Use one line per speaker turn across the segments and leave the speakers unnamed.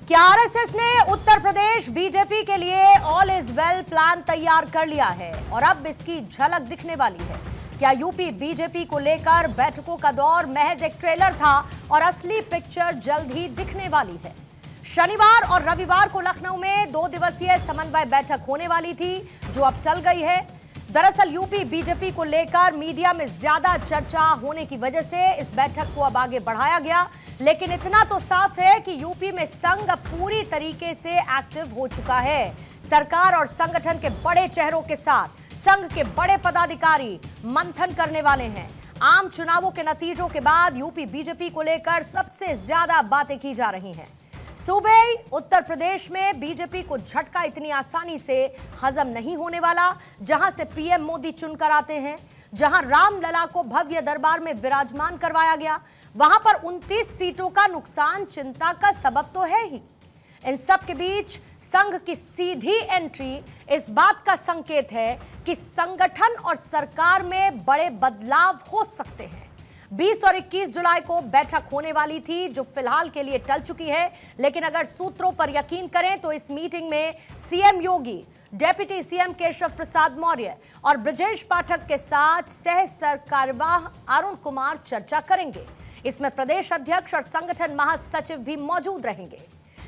क्या आरएसएस ने उत्तर प्रदेश बीजेपी के लिए ऑल इज वेल प्लान तैयार कर लिया है और अब इसकी झलक दिखने वाली है? क्या यूपी बीजेपी को लेकर बैठकों का दौर महज एक ट्रेलर था और असली पिक्चर जल्द ही दिखने वाली है? शनिवार और रविवार को लखनऊ में 2 दिवसीय समन्वय बैठक होने वाली थी, जो अब टल गई है। दरअसल यूपी बीजेपी को लेकर मीडिया में ज्यादा चर्चा होने की वजह से इस बैठक को अब आगे बढ़ाया गया, लेकिन इतना तो साफ है कि यूपी में संघ अब पूरी तरीके से एक्टिव हो चुका है। सरकार और संगठन के बड़े चेहरों के साथ संघ के बड़े पदाधिकारी मंथन करने वाले हैं। आम चुनावों के नतीजों के बाद यूपी बीजेपी को लेकर सबसे ज्यादा बातें की जा रही हैं। सूबे उत्तर प्रदेश में बीजेपी को झटका इतनी आसानी से हजम नहीं होने वाला। जहां से पीएम मोदी चुनकर आते हैं, जहां रामलला को भव्य दरबार में विराजमान करवाया गया, वहां पर 29 सीटों का नुकसान चिंता का सबब तो है ही। इन सब के बीच संघ की सीधी एंट्री इस बात का संकेत है कि संगठन और सरकार में बड़े बदलाव हो सकते हैं। 20 और 21 जुलाई को बैठक होने वाली थी, जो फिलहाल के लिए टल चुकी है, लेकिन अगर सूत्रों पर यकीन करें तो इस मीटिंग में सीएम योगी, डेप्यूटी सीएम केशव प्रसाद मौर्य और ब्रजेश पाठक के साथ सह सरकार्यवाह अरुण कुमार चर्चा करेंगे। इसमें प्रदेश अध्यक्ष और संगठन महासचिव भी मौजूद रहेंगे।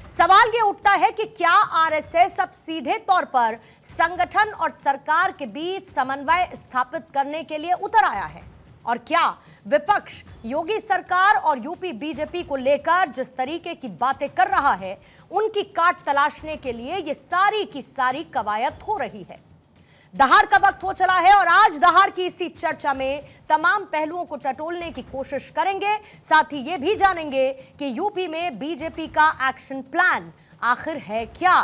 सवाल ये उठता है कि क्या आरएसएस अब सीधे तौर पर संगठन और सरकार के बीच समन्वय स्थापित करने के लिए उतर आया है? और क्या विपक्ष योगी सरकार और यूपी बीजेपी को लेकर जिस तरीके की बातें कर रहा है, उनकी काट तलाशने के लिए ये सारी की सारी कवायद हो रही है? दहाड़ का वक्त हो चला है और आज दहाड़ की इसी चर्चा में तमाम पहलुओं को टटोलने की कोशिश करेंगे। साथ ही ये भी जानेंगे कि यूपी में बीजेपी का एक्शन प्लान आखिर है क्या।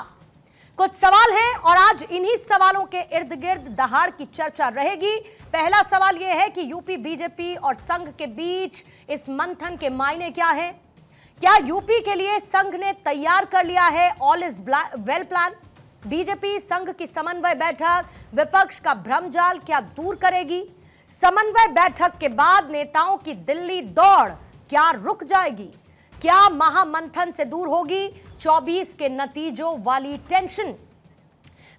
कुछ सवाल हैं और आज इन्हीं सवालों के इर्द गिर्द दहाड़ की चर्चा रहेगी। पहला सवाल यह है कि यूपी बीजेपी और संघ के बीच इस मंथन के मायने क्या हैं? क्या यूपी के लिए संघ ने तैयार कर लिया है all is well plan? BJP संघ की समन्वय बैठक विपक्ष का भ्रमजाल क्या दूर करेगी? समन्वय बैठक के बाद नेताओं की दिल्ली दौड़ क्या रुक जाएगी? क्या महामंथन से दूर होगी 24 के नतीजों वाली टेंशन?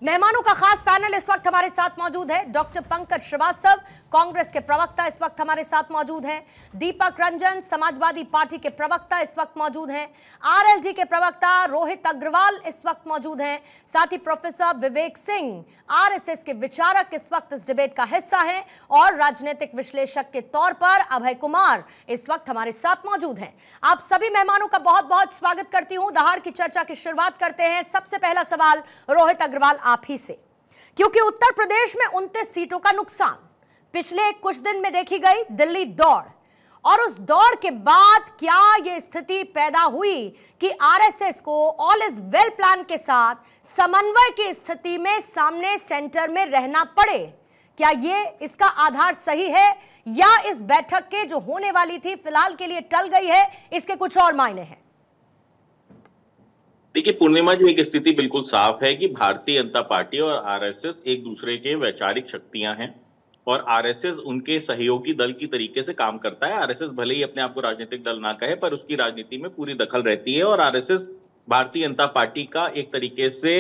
मेहमानों का खास पैनल इस वक्त हमारे साथ मौजूद है। डॉक्टर पंकज श्रीवास्तव, कांग्रेस के प्रवक्ता, इस वक्त हमारे साथ मौजूद हैं। दीपक रंजन, समाजवादी पार्टी के प्रवक्ता, इस वक्त मौजूद हैं। आरएलजी के प्रवक्ता रोहित अग्रवाल इस वक्त मौजूद हैं। साथ ही प्रोफेसर विवेक सिंह, आरएसएस के विचारक, इस वक्त इस डिबेट का हिस्सा हैं। और राजनीतिक विश्लेषक के तौर पर अभय कुमार इस वक्त हमारे साथ मौजूद हैं। आप सभी मेहमानों का बहुत बहुत स्वागत करती हूं। दहाड़ की चर्चा की शुरुआत करते हैं। सबसे पहला सवाल रोहित अग्रवाल आप ही से, क्योंकि उत्तर प्रदेश में 29 सीटों का नुकसान पिछले कुछ दिन में देखी गई दिल्ली दौड़, और उस दौड़ के बाद क्या यह स्थिति पैदा हुई कि आरएसएस को ऑल इज वेल प्लान के साथ समन्वय की स्थिति में सामने सेंटर में रहना पड़े? क्या ये इसका आधार सही है, या इस बैठक के जो होने वाली थी फिलहाल के लिए टल गई है, इसके कुछ और मायने हैं?
देखिए पूर्णिमा जी, एक स्थिति बिल्कुल साफ है कि भारतीय जनता पार्टी और आरएसएस एक दूसरे के वैचारिक शक्तियां हैं और आरएसएस उनके सहयोगी दल की तरीके से काम करता है। आरएसएस भले ही अपने आप को राजनीतिक दल ना कहे, पर उसकी राजनीति में पूरी दखल रहती है और आरएसएस भारतीय जनता पार्टी का एक तरीके से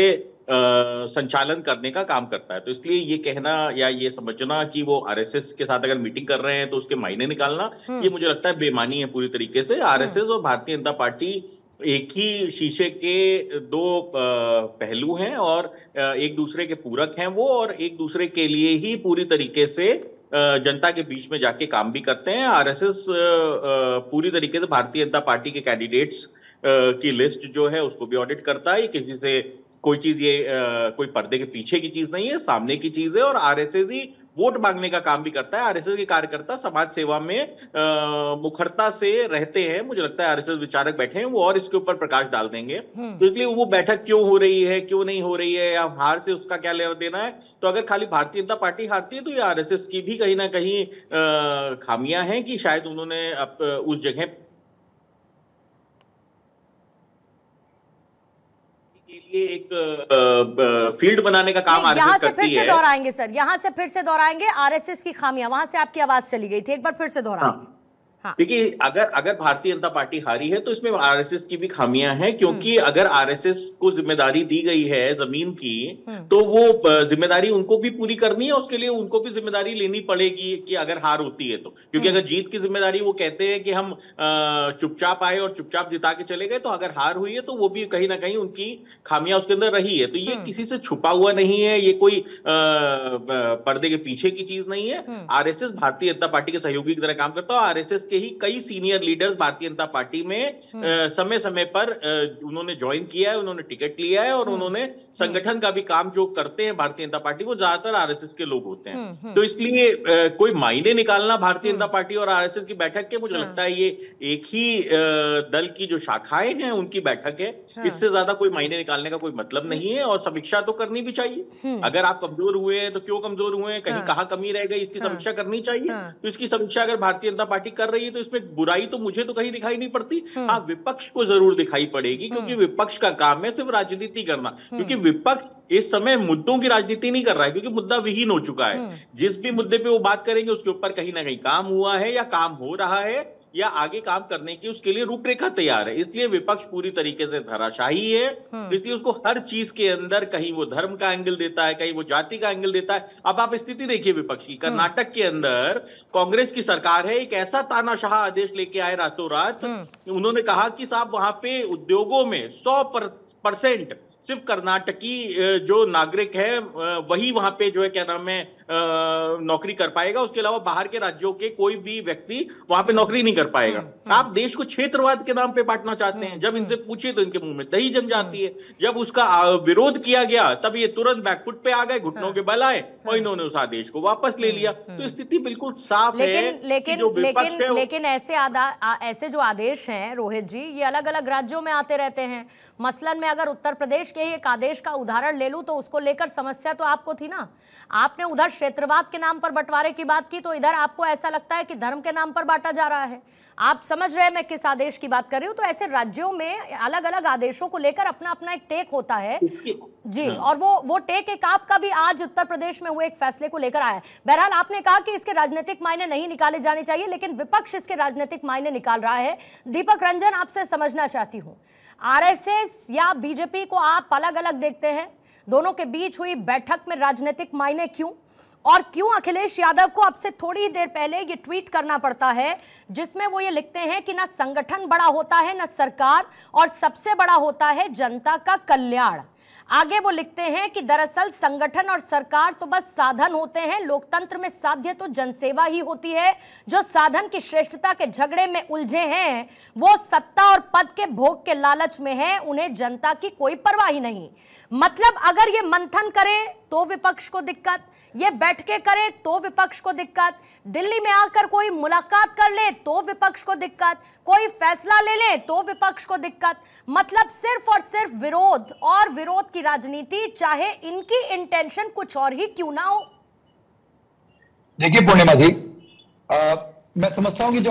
संचालन करने का काम करता है। तो इसलिए ये कहना या ये समझना कि वो आरएसएस के साथ अगर मीटिंग कर रहे हैं तो उसके मायने निकालना, ये मुझे लगता है बेमानी है पूरी तरीके से। आरएसएस और भारतीय जनता पार्टी एक ही शीशे के दो पहलू हैं और एक दूसरे के पूरक हैं वो, और एक दूसरे के लिए ही पूरी तरीके से जनता के बीच में जाके काम भी करते हैं। आरएसएस पूरी तरीके से भारतीय जनता पार्टी के कैंडिडेट्स की लिस्ट जो है उसको भी ऑडिट करता है। किसी से कोई चीज ये कोई पर्दे के पीछे की चीज नहीं है, सामने की चीज है। और आरएसएस ही वोट मांगने का काम भी करता है। आरएसएस के कार्यकर्ता समाज सेवा में मुखरता से रहते हैं। मुझे लगता है आरएसएस विचारक बैठे हैं वो और इसके ऊपर प्रकाश डाल देंगे। तो इसलिए वो बैठक क्यों हो रही है, क्यों नहीं हो रही है, या हार से उसका क्या लेना देना है। तो अगर खाली भारतीय जनता पार्टी हारती है तो ये आरएसएस की भी कहीं ना कहीं खामियां हैं कि शायद उन्होंने उस जगह ये एक फील्ड बनाने का काम आरएसएस करती है।
फिर से दोहराएंगे सर, यहां से फिर से दोहराएंगे आरएसएस की खामियां। वहां से आपकी आवाज चली गई थी, एक बार फिर से दोहराएं। हाँ।
देखिए, अगर भारतीय जनता पार्टी हारी है तो इसमें आरएसएस की भी खामियां हैं, क्योंकि अगर आरएसएस को जिम्मेदारी दी गई है जमीन की, तो वो जिम्मेदारी उनको भी पूरी करनी है, उसके लिए उनको भी जिम्मेदारी लेनी पड़ेगी कि अगर हार होती है तो। क्योंकि अगर जीत की जिम्मेदारी वो कहते हैं कि हम चुपचाप आए और चुपचाप जिता के चले गए, तो अगर हार हुई है तो वो भी कहीं ना कहीं उनकी खामियां उसके अंदर रही है। तो ये किसी से छुपा हुआ नहीं है, ये कोई पर्दे के पीछे की चीज नहीं है। आरएसएस भारतीय जनता पार्टी के सहयोगी की तरह काम करता है। आरएसएस के ही कई senior leaders Bharatiya Janata party में समय समय पर उन्होंने ज्वाइन किया है, उन्होंने टिकट लिया है, और उन्होंने संगठन का भी काम जो करते हैं भारतीय जनता पार्टी, वो ज्यादातर आरएसएस के लोग होते हैं। तो इसलिए कोई मायने निकालना भारतीय जनता पार्टी और आरएसएस की बैठक के, मुझे लगता है ये एक ही दल की जो शाखाएं हैं उनकी बैठक है। इससे ज्यादा कोई मायने निकालने का कोई मतलब नहीं है, और समीक्षा तो करनी भी चाहिए। अगर आप कमजोर हुए हैं तो क्यों कमजोर हुए हैं, कहीं कहां कमी रह गई, इसकी समीक्षा करनी चाहिए। तो इसकी समीक्षा अगर भारतीय जनता पार्टी कर रही है तो इसमें बुराई तो मुझे तो कहीं दिखाई नहीं पड़ती। हाँ, विपक्ष को जरूर दिखाई पड़ेगी, क्योंकि विपक्ष का काम है सिर्फ राजनीति करना। क्योंकि विपक्ष इस समय मुद्दों की राजनीति नहीं कर रहा है, क्योंकि मुद्दा विहीन हो चुका है। जिस भी मुद्दे पे वो बात करेंगे उसके ऊपर कहीं ना कहीं काम हुआ है, या काम हो रहा है, या आगे काम करने की उसके लिए रूपरेखा तैयार है। इसलिए विपक्ष पूरी तरीके से धराशायी है। इसलिए उसको हर चीज के अंदर कहीं वो धर्म का एंगल देता है, कहीं वो जाति का एंगल देता है। अब आप स्थिति देखिए विपक्ष की, कर्नाटक के अंदर कांग्रेस की सरकार है, एक ऐसा तानाशाह आदेश लेके आए रातों रात। उन्होंने कहा कि साहब वहां पे उद्योगों में 100% सिर्फ कर्नाटकी जो नागरिक है वही वहां पे जो है क्या नाम है नौकरी कर पाएगा, उसके अलावा बाहर के राज्यों के कोई भी व्यक्ति वहां पे नौकरी नहीं कर पाएगा। आप देश को क्षेत्रवाद के नाम पे बांटना चाहते हैं। जब इनसे पूछे तो इनके मुंह में दही जम जाती है। जब उसका विरोध किया गया तब ये तुरंत बैकफुट पे आ गए, घुटनों के बल आए, और इन्होंने उस आदेश को वापस ले लिया। तो स्थिति बिल्कुल साफ है।
लेकिन ऐसे जो आदेश हैं रोहित जी, ये अलग अलग राज्यों में आते रहते हैं। मसलन में अगर उत्तर प्रदेश के ही एक आदेश का उदाहरण ले लूं तो उसको लेकर समस्या तो आपको थी ना। आपने उधर क्षेत्रवाद के नाम पर बंटवारे की बात की, तो इधर आपको ऐसा लगता है कि धर्म के नाम पर बांटा जा रहा है। आप समझ रहे हैं मैं किस आदेश की बात कर रही हूं। तो ऐसे राज्यों में अलग अलग आदेशों को लेकर अपना अपना एक टेक होता है जी। और वो टेक एक आपका भी आज उत्तर प्रदेश में हुए एक फैसले को लेकर आया है। बहरहाल आपने कहा कि इसके राजनीतिक मायने नहीं निकाले जाने चाहिए, लेकिन विपक्ष इसके राजनीतिक मायने निकाल रहा है। दीपक रंजन, आपसे समझना चाहती हूं, आरएसएस या बीजेपी को आप अलग अलग देखते हैं? दोनों के बीच हुई बैठक में राजनीतिक मायने क्यों, और क्यों अखिलेश यादव को अब से थोड़ी ही देर पहले ये ट्वीट करना पड़ता है जिसमें वो ये लिखते हैं कि ना संगठन बड़ा होता है ना सरकार, और सबसे बड़ा होता है जनता का कल्याण। आगे वो लिखते हैं कि दरअसल संगठन और सरकार तो बस साधन होते हैं, लोकतंत्र में साध्य तो जनसेवा ही होती है। जो साधन की श्रेष्ठता के झगड़े में उलझे हैं वो सत्ता और पद के भोग के लालच में हैं, उन्हें जनता की कोई परवाह ही नहीं। मतलब अगर ये मंथन करे तो विपक्ष को दिक्कत, ये बैठ के करे तो विपक्ष को दिक्कत, दिल्ली में आकर कोई मुलाकात कर ले तो विपक्ष को दिक्कत, कोई फैसला ले ले तो विपक्ष को दिक्कत। मतलब सिर्फ और सिर्फ विरोध और विरोध की राजनीति, चाहे इनकी इंटेंशन कुछ और ही क्यों ना हो।
देखिए पूर्णिमा जी, मैं समझता हूं कि जो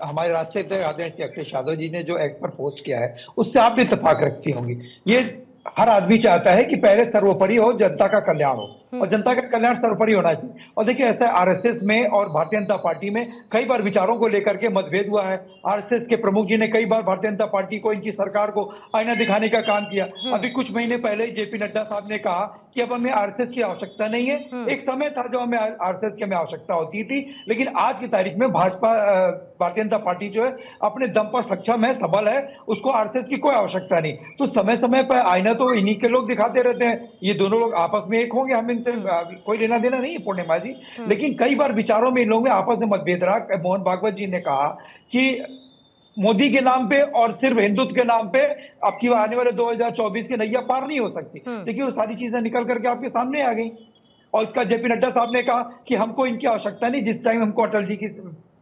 हमारे राष्ट्रीय अध्यक्ष अखिलेश यादव जी ने जो एक्स पर पोस्ट किया है उससे आप भी इत्तेफाक रखती होंगी। ये हर आदमी चाहता है कि पहले सर्वोपरि हो, जनता का कल्याण हो, और जनता का कल्याण सर्वोपरि होना चाहिए। और देखिए ऐसा आरएसएस में और भारतीय जनता पार्टी में कई बार विचारों को लेकर के मतभेद हुआ है। आरएसएस के प्रमुख जी ने कई बार भारतीय जनता पार्टी को, इनकी सरकार को आईना दिखाने का काम किया। अभी कुछ महीने पहले जेपी नड्डा साहब ने कहा कि अब हमें आरएसएस की आवश्यकता नहीं है। एक समय था जो हमें आरएसएस की आवश्यकता होती थी, लेकिन आज की तारीख में भाजपा भारतीय जनता पार्टी जो है अपने दम पर सक्षम है, सबल है, उसको आरएसएस की कोई आवश्यकता नहीं। तो समय समय पर आईना तो इन्हीं के लोग दिखाते रहते हैं। ये दोनों लोग आपस में एक होंगे, हम इनसे कोई लेना देना नहीं है पूर्णिमा जी। लेकिन कई बार विचारों में इन लोगों में आपस में मतभेद रहा। मोहन भागवत जी ने कहा कि मोदी के नाम पे और सिर्फ हिंदुत्व के नाम पे आपकी आने वाले 2024 की नैया पार नहीं हो सकती। देखिए वो सारी चीजें निकल करके आपके सामने आ गई। और इसका जेपी नड्डा साहब ने कहा कि हमको इनकी आवश्यकता नहीं, जिस टाइम हमको अटल जी की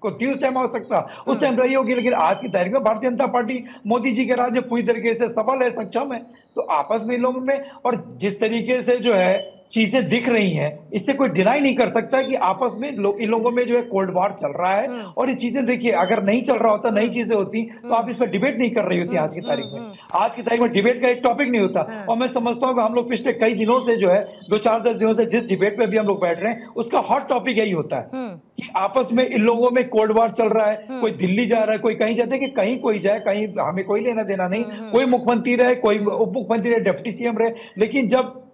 को थी उस टाइम आवश्यकता उस टाइम रही होगी। लेकिन आज की तारीख में भारतीय जनता पार्टी मोदी जी के राज में पूरी तरीके से सफल है, सक्षम है। तो आपस में इन लोगों में, और जिस तरीके से जो है चीजें दिख रही हैं, इससे कोई डिनाई नहीं कर सकता कि आपस में इन लोगों में जो है कोल्ड वॉर चल रहा है। और ये चीजें देखिए, अगर नहीं चल रहा होता, नई चीजें होती तो आप इस पर डिबेट नहीं कर रही होती आज की तारीख में। आज की तारीख में डिबेट का एक टॉपिक नहीं होता। और मैं समझता हूँ कि हम लोग पिछले कई दिनों से जो है 2-4-10 दिनों से जिस डिबेट पे भी हम लोग बैठ रहे हैं, उसका हॉट टॉपिक यही होता है कि आपस में इन लोगों में कोल्ड वॉर चल रहा है। कोई दिल्ली जा रहा है, कोई कहीं जाते हैं, कि कहीं कोई जाए, कहीं हमें कोई लेना देना नहीं। कोई मुख्यमंत्री रहे, कोई उप मुख्यमंत्री रहे, डिप्टी सीएम रहे, लेकिन जब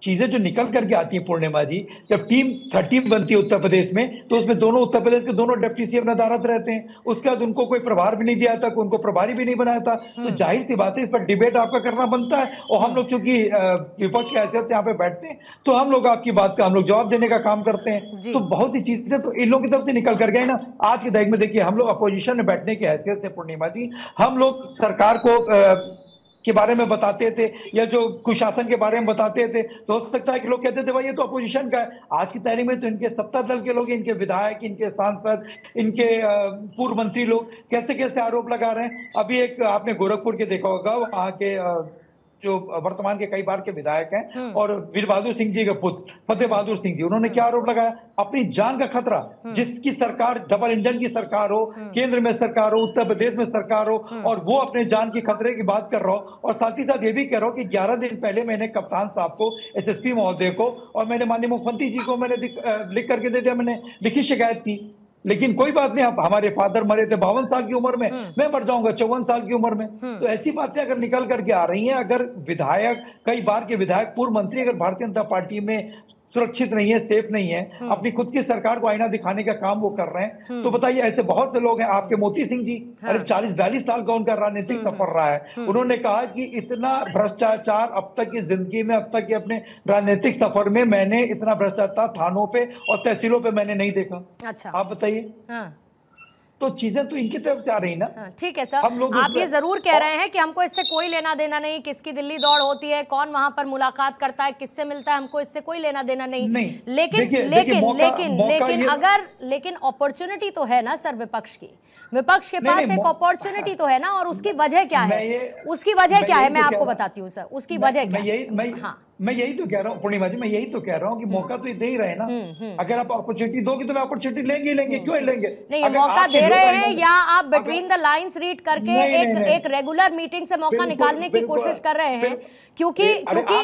चीजें जो निकल करके आती हैं पूर्णिमा जी, जब टीम 13 बनती है उत्तर प्रदेश में, तो उसमें दोनों उत्तर प्रदेश के दोनों डिप्टी सीएम नदारत रहते हैं। उसके बाद उनको कोई प्रभार भी नहीं दिया था, उनको प्रभारी भी नहीं बनाया था। तो जाहिर सी बात है, इस पर डिबेट आपका करना बनता है। और हम लोग चूंकि विपक्ष की हैसियत से यहाँ पे बैठते हैं, तो हम लोग आपकी बात का हम लोग जवाब देने का काम करते हैं। तो बहुत सी चीजें तो इन लोगों की तरफ से निकल कर गए ना। आज की तारीख में देखिए, हम लोग अपोजिशन में बैठने की हैसियत से पूर्णिमा जी, हम लोग सरकार को के बारे में बताते थे, या जो कुशासन के बारे में बताते थे, तो हो सकता है कि लोग कहते थे भाई ये तो अपोजिशन का है। आज की तारीख में तो इनके सत्ता दल के लोग, इनके विधायक, इनके सांसद, इनके पूर्व मंत्री लोग कैसे कैसे आरोप लगा रहे हैं। अभी एक आपने गोरखपुर के देखा होगा, वहां के जो वर्तमान के कई बार के विधायक हैं और वीर बहादुर सिंह जी के पुत्र फतेह बहादुर सिंह जी, उन्होंने क्या आरोप लगाया? अपनी जान का खतरा, जिसकी सरकार डबल इंजन की सरकार हो, केंद्र में सरकार हो, उत्तर प्रदेश में सरकार हो, और वो अपने जान के खतरे की बात कर रहा हो। और साथ ही साथ ये भी कह रहा हूं कि 11 दिन पहले मैंने कप्तान साहब को, एसएसपी महोदय को, और मैंने माननीय मुख्यमंत्री जी को मैंने लिख करके दे दिया, मैंने लिखी शिकायत की। लेकिन कोई बात नहीं, आप हमारे फादर मरे थे 52 साल की उम्र में, मैं मर जाऊंगा 54 साल की उम्र में। तो ऐसी बातें अगर निकल करके आ रही हैं, अगर विधायक, कई बार के विधायक, पूर्व मंत्री अगर भारतीय जनता पार्टी में सुरक्षित नहीं है, सेफ नहीं है, अपनी खुद की सरकार को आईना दिखाने का काम वो कर रहे हैं, तो बताइए ऐसे बहुत से लोग हैं। आपके मोती सिंह जी, अरे 40-42 साल का उनका राजनीतिक सफर रहा है। उन्होंने कहा कि इतना भ्रष्टाचार अब तक की जिंदगी में, अब तक के अपने राजनीतिक सफर में, मैंने इतना भ्रष्टाचार थानों पे और तहसीलों पे मैंने नहीं देखा।
अच्छा,
आप बताइए। तो चीजें तो इनकी तरफ से आ रही ना।
ठीक है सर, आप ये जरूर कह रहे हैं कि हमको इससे कोई लेना देना नहीं, किसकी दिल्ली दौड़ होती है, कौन वहां पर मुलाकात करता है, किससे मिलता है, हमको इससे कोई लेना देना नहीं। लेकिन अपॉर्चुनिटी तो है ना सर विपक्ष की, विपक्ष के पास एक अपॉर्चुनिटी तो है ना। और उसकी वजह क्या है? उसकी वजह क्या है मैं आपको बताती हूँ सर, उसकी वजह क्या है?
मैं यही तो कह रहा हूँ पूर्णिमा जी, मैं यही तो कह रहा हूँ कि मौका तो ये दे ही रहे ना। अगर आप अपॉर्चुनिटी दोगे तो मैं अपॉर्चुनिटी लेंगे ही लेंगे, क्यों लेंगे?
नहीं, मौका दे रहे हैं, या आप बिटवीन द लाइंस रीड करके एक रेगुलर मीटिंग से मौका निकालने की कोशिश कर रहे हैं? क्योंकि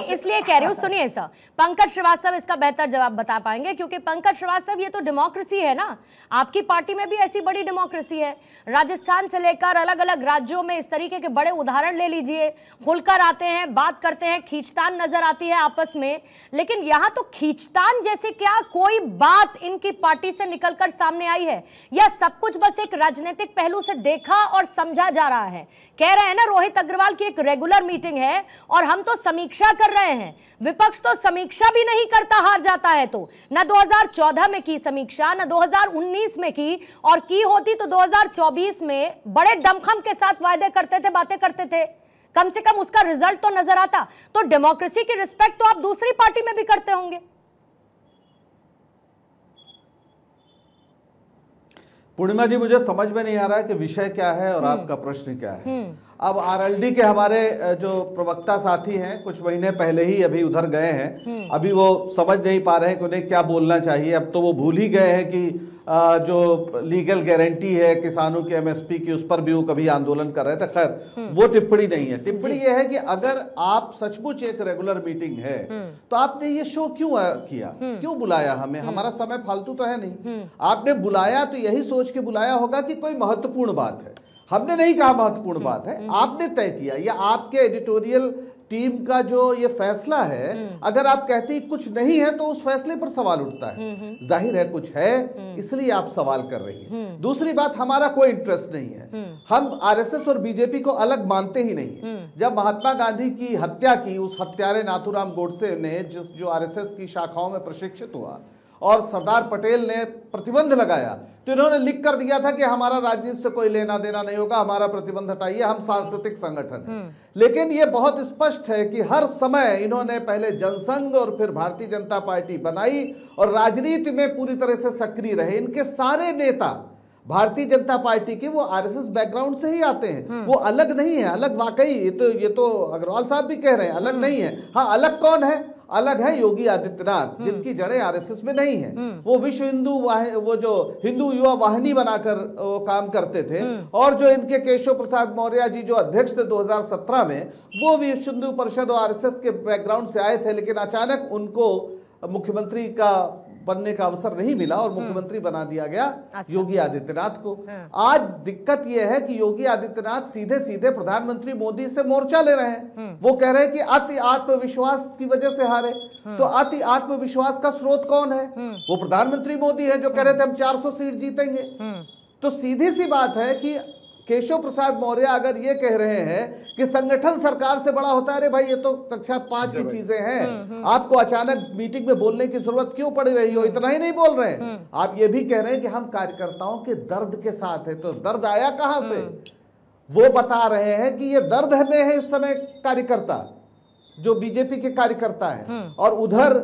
इसलिए कह रही हूँ, सुनिए सर, पंकज श्रीवास्तव इसका बेहतर जवाब बता पाएंगे, क्योंकि पंकज श्रीवास्तव, ये तो डेमोक्रेसी है ना। आपकी पार्टी में भी ऐसी बड़ी डेमोक्रेसी है, राजस्थान से लेकर अलग अलग राज्यों में इस तरीके के बड़े उदाहरण ले लीजिए, खुलकर आते हैं, बात करते हैं, खींचतान नजर आती है आपस में। लेकिन यहां तो खींचतान जैसे क्या कोई बात इनकी पार्टी से निकलकर सामने आई है, या सब कुछ बस एक राजनीतिक पहलू से देखा और समझा जा रहा है? कह रहे हैं ना रोहित अग्रवाल की एक रेगुलर मीटिंग है और हम तो समीक्षा कर रहे हैं। विपक्ष तो समीक्षा भी नहीं करता, हार जाता है तो। न 2014 में की समीक्षा, न 2019 में की, और की होती तो 2024 में बड़े दमखम के साथ वायदे करते थे, बातें करते थे, कम से कम उसका रिजल्ट तो नजर आता। तो डेमोक्रेसी की रिस्पेक्ट तो आप दूसरी पार्टी में भी करते होंगे।
पूर्णिमा जी, मुझे समझ में नहीं आ रहा है कि विषय क्या है और आपका प्रश्न क्या है। अब आरएलडी के हमारे जो प्रवक्ता साथी हैं, कुछ महीने पहले ही अभी उधर गए हैं, अभी वो समझ नहीं पा रहे हैं कि उन्हें क्या बोलना चाहिए। अब तो वो भूल ही गए हैं कि जो लीगल गारंटी है किसानों की एमएसपी की, उस पर भी वो कभी आंदोलन कर रहे थे। खैर, वो टिप्पणी नहीं है। टिप्पणी ये है कि अगर आप सचमुच एक रेगुलर मीटिंग है तो आपने ये शो क्यों किया, क्यों बुलाया हमें? हमारा समय फालतू तो है नहीं। आपने बुलाया तो यही सोच के बुलाया होगा कि कोई महत्वपूर्ण बात है। हमने नहीं कहा महत्वपूर्ण बात है, आपने तय किया, या आपके एडिटोरियल टीम का जो ये फैसला है। अगर आप कहते हैं कुछ नहीं है तो उस फैसले पर सवाल उठता है। जाहिर है कुछ है, इसलिए आप सवाल कर रही हैं। दूसरी बात, हमारा कोई इंटरेस्ट नहीं है। हम आरएसएस और बीजेपी को अलग मानते ही नहीं। जब महात्मा गांधी की हत्या की उस हत्यारे नाथूराम गोडसे ने, जो आरएसएस की शाखाओं में प्रशिक्षित हुआ, और सरदार पटेल ने प्रतिबंध लगाया, तो इन्होंने लिख कर दिया था कि हमारा राजनीति से कोई लेना देना नहीं होगा, हमारा प्रतिबंध हटाइए, हम सांस्कृतिक संगठन हैं। लेकिन यह बहुत स्पष्ट है कि हर समय इन्होंने पहले जनसंघ और फिर भारतीय जनता पार्टी बनाई और राजनीति में पूरी तरह से सक्रिय रहे। इनके सारे नेता भारतीय जनता पार्टी के वो आरएसएस बैकग्राउंड से ही आते हैं, वो अलग नहीं है। अलग वाकई ये तो अग्रवाल साहब भी कह रहे हैं, अलग नहीं है। हाँ, अलग कौन है? अलग है योगी आदित्यनाथ, जिनकी जड़ें आरएसएस में नहीं है। वो विश्व हिंदू वो जो हिंदू युवा वाहिनी बनाकर काम करते थे, और जो इनके केशव प्रसाद मौर्य जी जो अध्यक्ष थे 2017 में, वो विश्व हिंदू परिषद और आरएसएस के बैकग्राउंड से आए थे, लेकिन अचानक उनको मुख्यमंत्री का बनने का अवसर नहीं मिला और मुख्यमंत्री बना दिया गया योगी आदित्यनाथ को। आज दिक्कत यह है कि योगी आदित्यनाथ सीधे सीधे प्रधानमंत्री मोदी से मोर्चा ले रहे हैं। वो कह रहे हैं कि अति आत्मविश्वास की वजह से हारे। तो अति आत्मविश्वास का स्रोत कौन है? वो प्रधानमंत्री मोदी है, जो कह रहे थे हम 400 सीट जीतेंगे। तो सीधी सी बात है कि केशव प्रसाद मौर्य अगर ये कह रहे हैं कि संगठन सरकार से बड़ा होता है, अरे भाई ये तो कक्षा 5 की चीजें हैं, आपको अचानक मीटिंग में बोलने की जरूरत क्यों पड़ रही हो? इतना ही नहीं बोल रहे हैं, आप ये भी कह रहे हैं कि हम कार्यकर्ताओं के दर्द के साथ है। तो दर्द आया कहां से? वो बता रहे हैं कि ये दर्द में है इस समय कार्यकर्ता, जो बीजेपी के कार्यकर्ता है, और उधर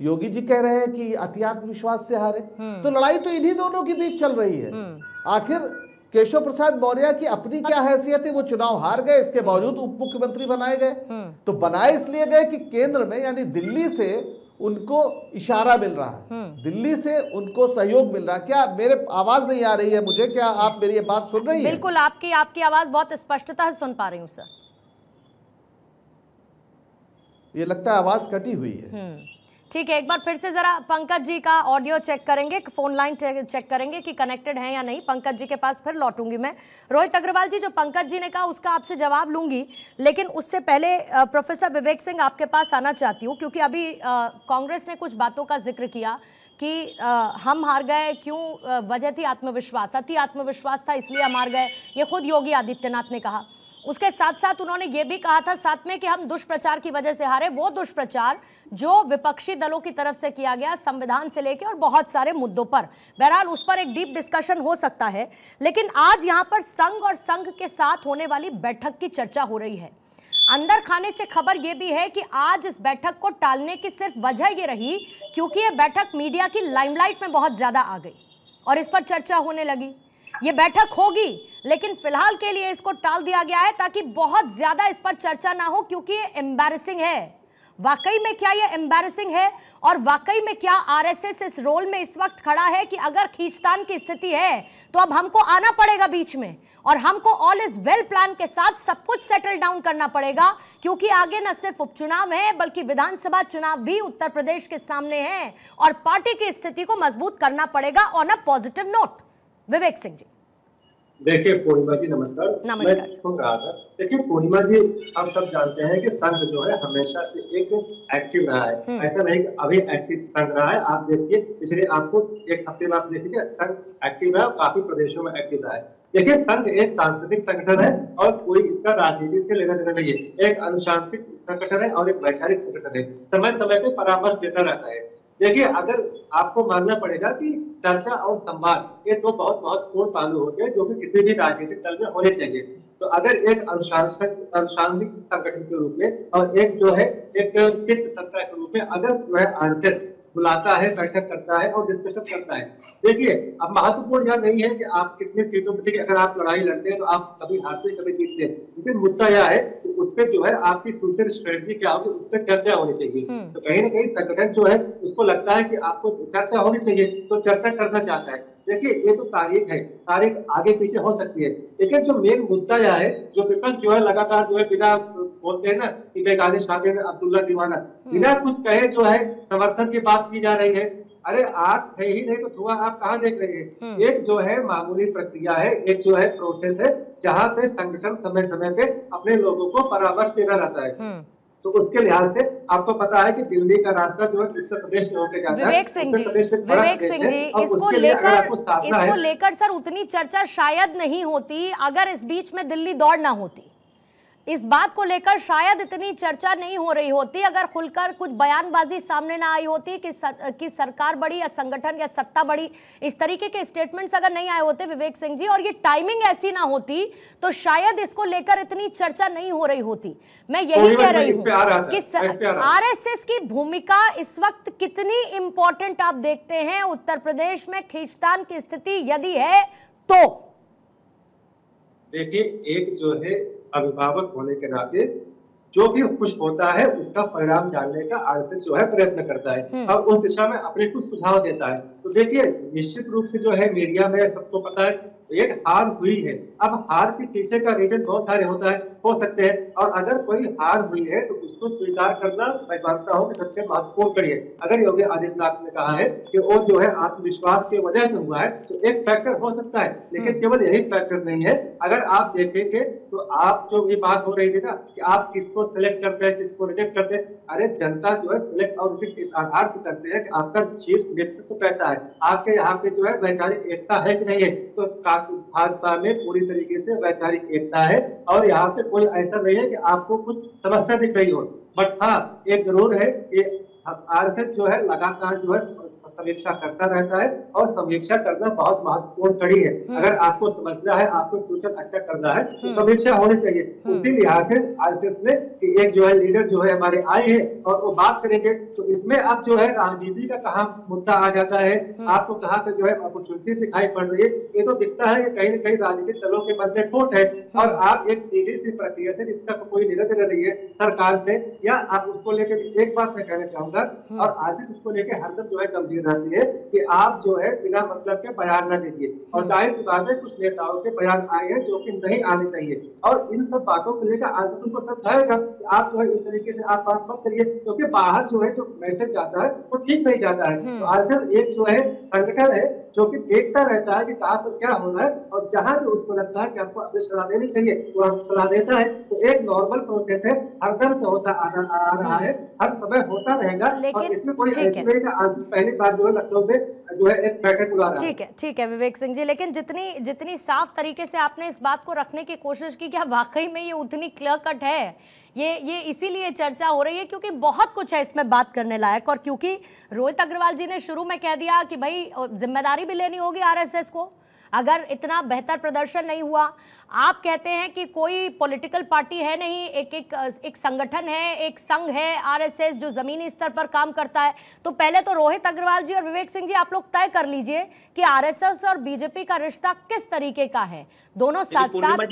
योगी जी कह रहे हैं कि अति आत्मविश्वास से हारे। तो लड़ाई तो इन्हीं दोनों के बीच चल रही है। आखिर केशव प्रसाद मौर्य की अपनी क्या हैसियत है? वो चुनाव हार गए, इसके बावजूद उप मुख्यमंत्री बनाए गए। तो बनाए इसलिए गए कि केंद्र में यानी दिल्ली से उनको इशारा मिल रहा है, दिल्ली से उनको सहयोग मिल रहा है। क्या मेरे आवाज नहीं आ रही है मुझे? क्या आप मेरी ये बात सुन रही हैं?
बिल्कुल, आपकी आवाज बहुत स्पष्टता से सुन पा रही हूँ सर।
ये लगता है आवाज कटी हुई है।
ठीक है, एक बार फिर से जरा पंकज जी का ऑडियो चेक करेंगे, फोन लाइन चेक करेंगे कि कनेक्टेड है या नहीं। पंकज जी के पास फिर लौटूंगी मैं। रोहित अग्रवाल जी, जो पंकज जी ने कहा उसका आपसे जवाब लूंगी, लेकिन उससे पहले प्रोफेसर विवेक सिंह आपके पास आना चाहती हूँ, क्योंकि अभी कांग्रेस ने कुछ बातों का जिक्र किया कि हम हार गए, क्यों? वजह थी आत्मविश्वास, अति आत्मविश्वास था इसलिए हम हार गए, ये खुद योगी आदित्यनाथ ने कहा। उसके साथ साथ उन्होंने ये भी कहा था साथ में कि हम दुष्प्रचार की वजह से हारे, वो दुष्प्रचार जो विपक्षी दलों की तरफ से किया गया संविधान से लेकर और बहुत सारे मुद्दों पर। बहरहाल उस पर एक डीप डिस्कशन हो सकता है, लेकिन आज यहां पर संघ और संघ के साथ होने वाली बैठक की चर्चा हो रही है। अंदर खाने से खबर यह भी है कि आज इस बैठक को टालने की सिर्फ वजह यह रही क्योंकि यह बैठक मीडिया की लाइमलाइट में बहुत ज्यादा आ गई और इस पर चर्चा होने लगी। ये बैठक होगी, लेकिन फिलहाल के लिए इसको टाल दिया गया है ताकि बहुत ज्यादा इस पर चर्चा ना हो, क्योंकि ये एम्बैरेसिंग है। वाकई में क्या ये एम्बैरेसिंग है, और वाकई में क्या आरएसएस इस रोल में इस वक्त खड़ा है कि अगर खींचतान की स्थिति है तो अब हमको आना पड़ेगा बीच में, और हमको ऑल इज वेल प्लान के साथ सब कुछ सेटल डाउन करना पड़ेगा, क्योंकि आगे न सिर्फ उपचुनाव है बल्कि विधानसभा चुनाव भी उत्तर प्रदेश के सामने है, और पार्टी की स्थिति को मजबूत करना पड़ेगा on a positive note. Vivek Singh ji.
देखिए पूर्णिमा जी नमस्कार।
नमस्कार।
मैं सुन रहा था। देखिए पूर्णिमा जी, हम सब जानते हैं कि संघ जो है हमेशा से एक एक्टिव रहा है। ऐसा नहीं कि अभी एक्टिव संघ रहा है। आप देखिए पिछले आपको एक हफ्ते में आप देखिए संघ एक्टिव है और काफी प्रदेशों में एक्टिव रहा है। देखिए संघ एक सांस्कृतिक संगठन है और कोई इसका राजनीति से लेना देना नहीं है। एक अनुशांसिक संगठन है और एक वैचारिक संगठन है। समय समय पे परामर्श देता रहता है। देखिए अगर आपको मानना पड़ेगा कि चर्चा और संवाद ये तो बहुत महत्वपूर्ण पहलू होते हैं जो कि किसी भी राजनीतिक दल में होने चाहिए। तो अगर एक अनुशांसिक संगठन के रूप में और एक जो है एक चित्त सत्ता के रूप में अगर वह आरएसएस बुलाता है, बैठक करता है और डिस्कशन करता है, देखिए अब महत्वपूर्ण यह नहीं है कि आप कितनी सीटों पर, अगर आप लड़ाई लड़ते हैं तो आप कभी हारते कभी जीतते हैं, लेकिन मुद्दा यह है कि उस पर जो है आपकी फ्यूचर स्ट्रेटजी क्या होगी उस पर चर्चा होनी चाहिए। तो कहीं ना कहीं संगठन जो है उसको लगता है कि आपको चर्चा होनी चाहिए तो चर्चा करना चाहता है। देखिए ये तो तारीख है, तारीख आगे पीछे हो सकती है, लेकिन जो मेन मुद्दा यह है जो विपक्ष जो है लगातार जो है बिना बोलते हैं ना कि बेगाने शादी में अब्दुल्ला दीवाना, बिना कुछ कहे जो है समर्थन की बात की जा रही है। अरे आप है ही नहीं तो धुआं आप कहाँ देख रहे हैं? एक जो है मामूली प्रक्रिया है, एक जो है प्रोसेस है जहाँ पे संगठन समय समय पे अपने लोगों को परामर्श देना रहता है। तो उसके लिहाज से आपको पता है कि दिल्ली का रास्ता जो है उत्तर प्रदेश से होकर जाता है।
विवेक सिंह जी, इसको लेकर सर उतनी चर्चा शायद नहीं होती अगर इस बीच में दिल्ली दौड़ ना होती। इस बात को लेकर शायद इतनी चर्चा नहीं हो रही होती अगर खुलकर कुछ बयानबाजी सामने ना आई होती कि सरकार बड़ी या संगठन या सत्ता बड़ी, इस तरीके के स्टेटमेंट्स अगर नहीं आए होते विवेक सिंह जी, और ये टाइमिंग ऐसी ना होती तो शायद इसको लेकर इतनी चर्चा नहीं हो रही होती। मैं यही कह रही हूँ कि आरएसएस की भूमिका इस वक्त कितनी इंपॉर्टेंट आप देखते हैं उत्तर प्रदेश में खींचतान की स्थिति यदि है तो?
देखिए एक जो है अभिभावक होने के नाते जो भी खुश होता है उसका परिणाम जानने का आरएसएस जो है प्रयत्न करता है और उस दिशा में अपने कुछ सुझाव देता है। तो देखिए निश्चित रूप से जो है मीडिया में सबको पता है एक हार हुई है। अब हार के पीछे का रीजन बहुत सारे हो सकते हैं और अगर कोई हार हुई है तो उसको स्वीकार करना मैं मानता हूँ कि सबसे महत्वपूर्ण कड़ी है। अगर योगी आदित्यनाथ ने कहा है कि वो जो है आत्मविश्वास की वजह से हुआ है तो एक फैक्टर हो सकता है, लेकिन केवल यही फैक्टर नहीं है। अगर आप देखेंगे तो आप जो भी बात हो रही थी ना कि आप किसको सिलेक्ट करते हैं किसको रिजेक्ट करते हैं, अरे जनता जो है सिलेक्ट और रिजेक्ट इस आधार पर करते हैं कि आपका शीर्ष नेतृत्व कैसा है, आपके यहाँ पे जो है वैचारिक एकता है कि नहीं है। तो भाजपा में पूरी तरीके से वैचारिक एकता है और यहाँ पे कोई ऐसा नहीं है कि आपको कुछ समस्या दिख रही हो। बट हाँ एक जरूर है कि आरएसएस जो है लगातार जो है समीक्षा करता रहता है और समीक्षा करना बहुत महत्वपूर्ण कड़ी है। अगर आपको समझना है, आपको फ्यूचर अच्छा करना है तो समीक्षा होनी चाहिए। उसी लिहाज से आरएसएस ने कि एक जो है लीडर जो है हमारे आए हैं और वो बात करेंगे तो इसमें अब जो है राजनीति का कहाँ मुद्दा आ जाता है, आपको कहाँ पे जो है अपॉर्चुनिटी दिखाई पड़ रही है। ये तो दिखता है कि कहीं न कहीं राजनीतिक दलों के मध्य खोट है और आप एक सीधी सी प्रक्रिया से जिसका कोई निरंतर नहीं है सरकार से, या आप उसको लेकर एक बात मैं कहना चाहूंगा और आरएसएस उसको लेकर हरदम जो है गंभीर रहती है कि आप जो है बिना मतलब के बयान न दीजिए। और जाहिर सी बात है कुछ नेताओं के बयान आए हैं जो कि नहीं आने चाहिए और इन सब बातों को लेकर आरएसएस उनको समझाएगा कि आप जो है इस तरीके से आप बात मत करिए, क्योंकि बाहर जो है जो मैसेज जाता है वो ठीक नहीं जाता है। तो आरएसएस एक जो है संगठन है जो कि देखता रहता है कि कहाँ पर क्या हो रहा है और जहां भी उसको लगता है कि आपको अपनी सलाह देनी चाहिए वो आपको सलाह देता है। तो एक नॉर्मल प्रोसेस है, हरदम से होता आ रहा है, हर समय होता रहेगा और इसमें कोई ऐसी नहीं कि आज पहली बार जो है लखनऊ में जो है एक बैठक बुला रहा है।
ठीक है विवेक सिंह जी, लेकिन जितनी साफ तरीके से आपने इस बात को रखने की कोशिश की, क्या वाकई में ये उतनी क्लियर कट है? ये इसीलिए चर्चा हो रही है क्योंकि बहुत कुछ है इसमें बात करने लायक, और क्योंकि रोहित अग्रवाल जी ने शुरू में कह दिया कि भाई जिम्मेदारी भी लेनी होगी आरएसएस को अगर इतना बेहतर प्रदर्शन नहीं हुआ। आप कहते हैं कि कोई पॉलिटिकल पार्टी है नहीं, एक संगठन है, एक संघ है आरएसएस जो जमीनी स्तर पर काम करता है। तो पहले तो रोहित अग्रवाल जी और विवेक सिंह जी आप लोग तय कर लीजिए कि आरएसएस और बीजेपी का रिश्ता किस तरीके का है। दोनों साथ साथ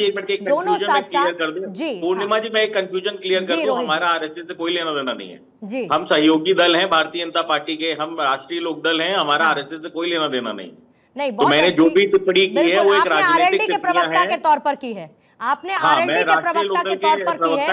जी पूर्णिमा जी मैं एक कंफ्यूजन क्लियर कर दूं, हमारा आरएसएस से कोई लेना देना नहीं है जी। हम सहयोगी दल हैं भारतीय जनता पार्टी के, हम राष्ट्रीय लोक दल हैं, हमारा आरएसएस से कोई लेना देना नहीं। तो मैंने जो भी टिप्पणी की है वो एक राजनीतिक
के प्रवक्ता के तौर पर की है, आपने आरएलडी के प्रवक्ता के तौर पर की है,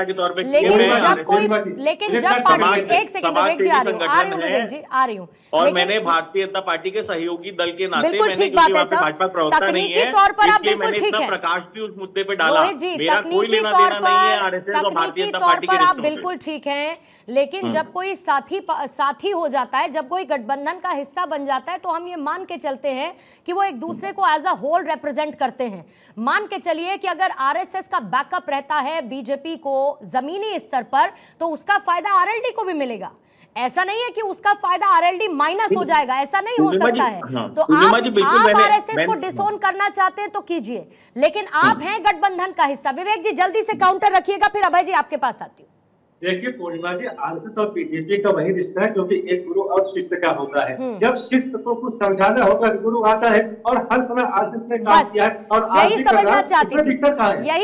लेकिन जब पार्टी एक सेकंड विवेक जी आ रही हूँ विवेक जी आ रही हूँ
और मैंने भारतीय जनता पार्टी के सहयोगी दल के नाते
बिल्कुल ठीक बात है सर,
भाजपा प्रवक्ता नहीं है
तौर पर आप बिल्कुल ठीक है,
प्रकाश भी उस मुद्दे पे डाला, मेरा कोई लेना देना नहीं है आरएसएस और भारतीय जनता पार्टी के
आप बिल्कुल ठीक हैं। लेकिन जब कोई साथी हो जाता है, जब कोई गठबंधन का हिस्सा बन जाता है तो हम ये मान के चलते हैं कि वो एक दूसरे को एज अ होल रिप्रेजेंट करते हैं। मान के चलिए कि अगर आरएसएस का बैकअप रहता है बीजेपी को जमीनी स्तर पर तो उसका फायदा आरएलडी को भी मिलेगा। ऐसा नहीं है कि उसका फायदा आरएलडी माइनस हो जाएगा, ऐसा नहीं हो सकता है। तो आप आरएसएस को डिसोन करना चाहते हैं तो कीजिए, लेकिन आप हैं गठबंधन का हिस्सा। विवेक जी जल्दी से काउंटर रखिएगा, फिर अभय जी आपके पास आती हूँ।
देखिए पूर्णिमा जी आरएसएस और बीजेपी का वही रिश्ता है जो कि एक गुरु और शिष्य का होता है। जब शिष्य को कुछ समझाना होगा गुरु आता है और हर समय आरएसएस ने काम किया है और
यही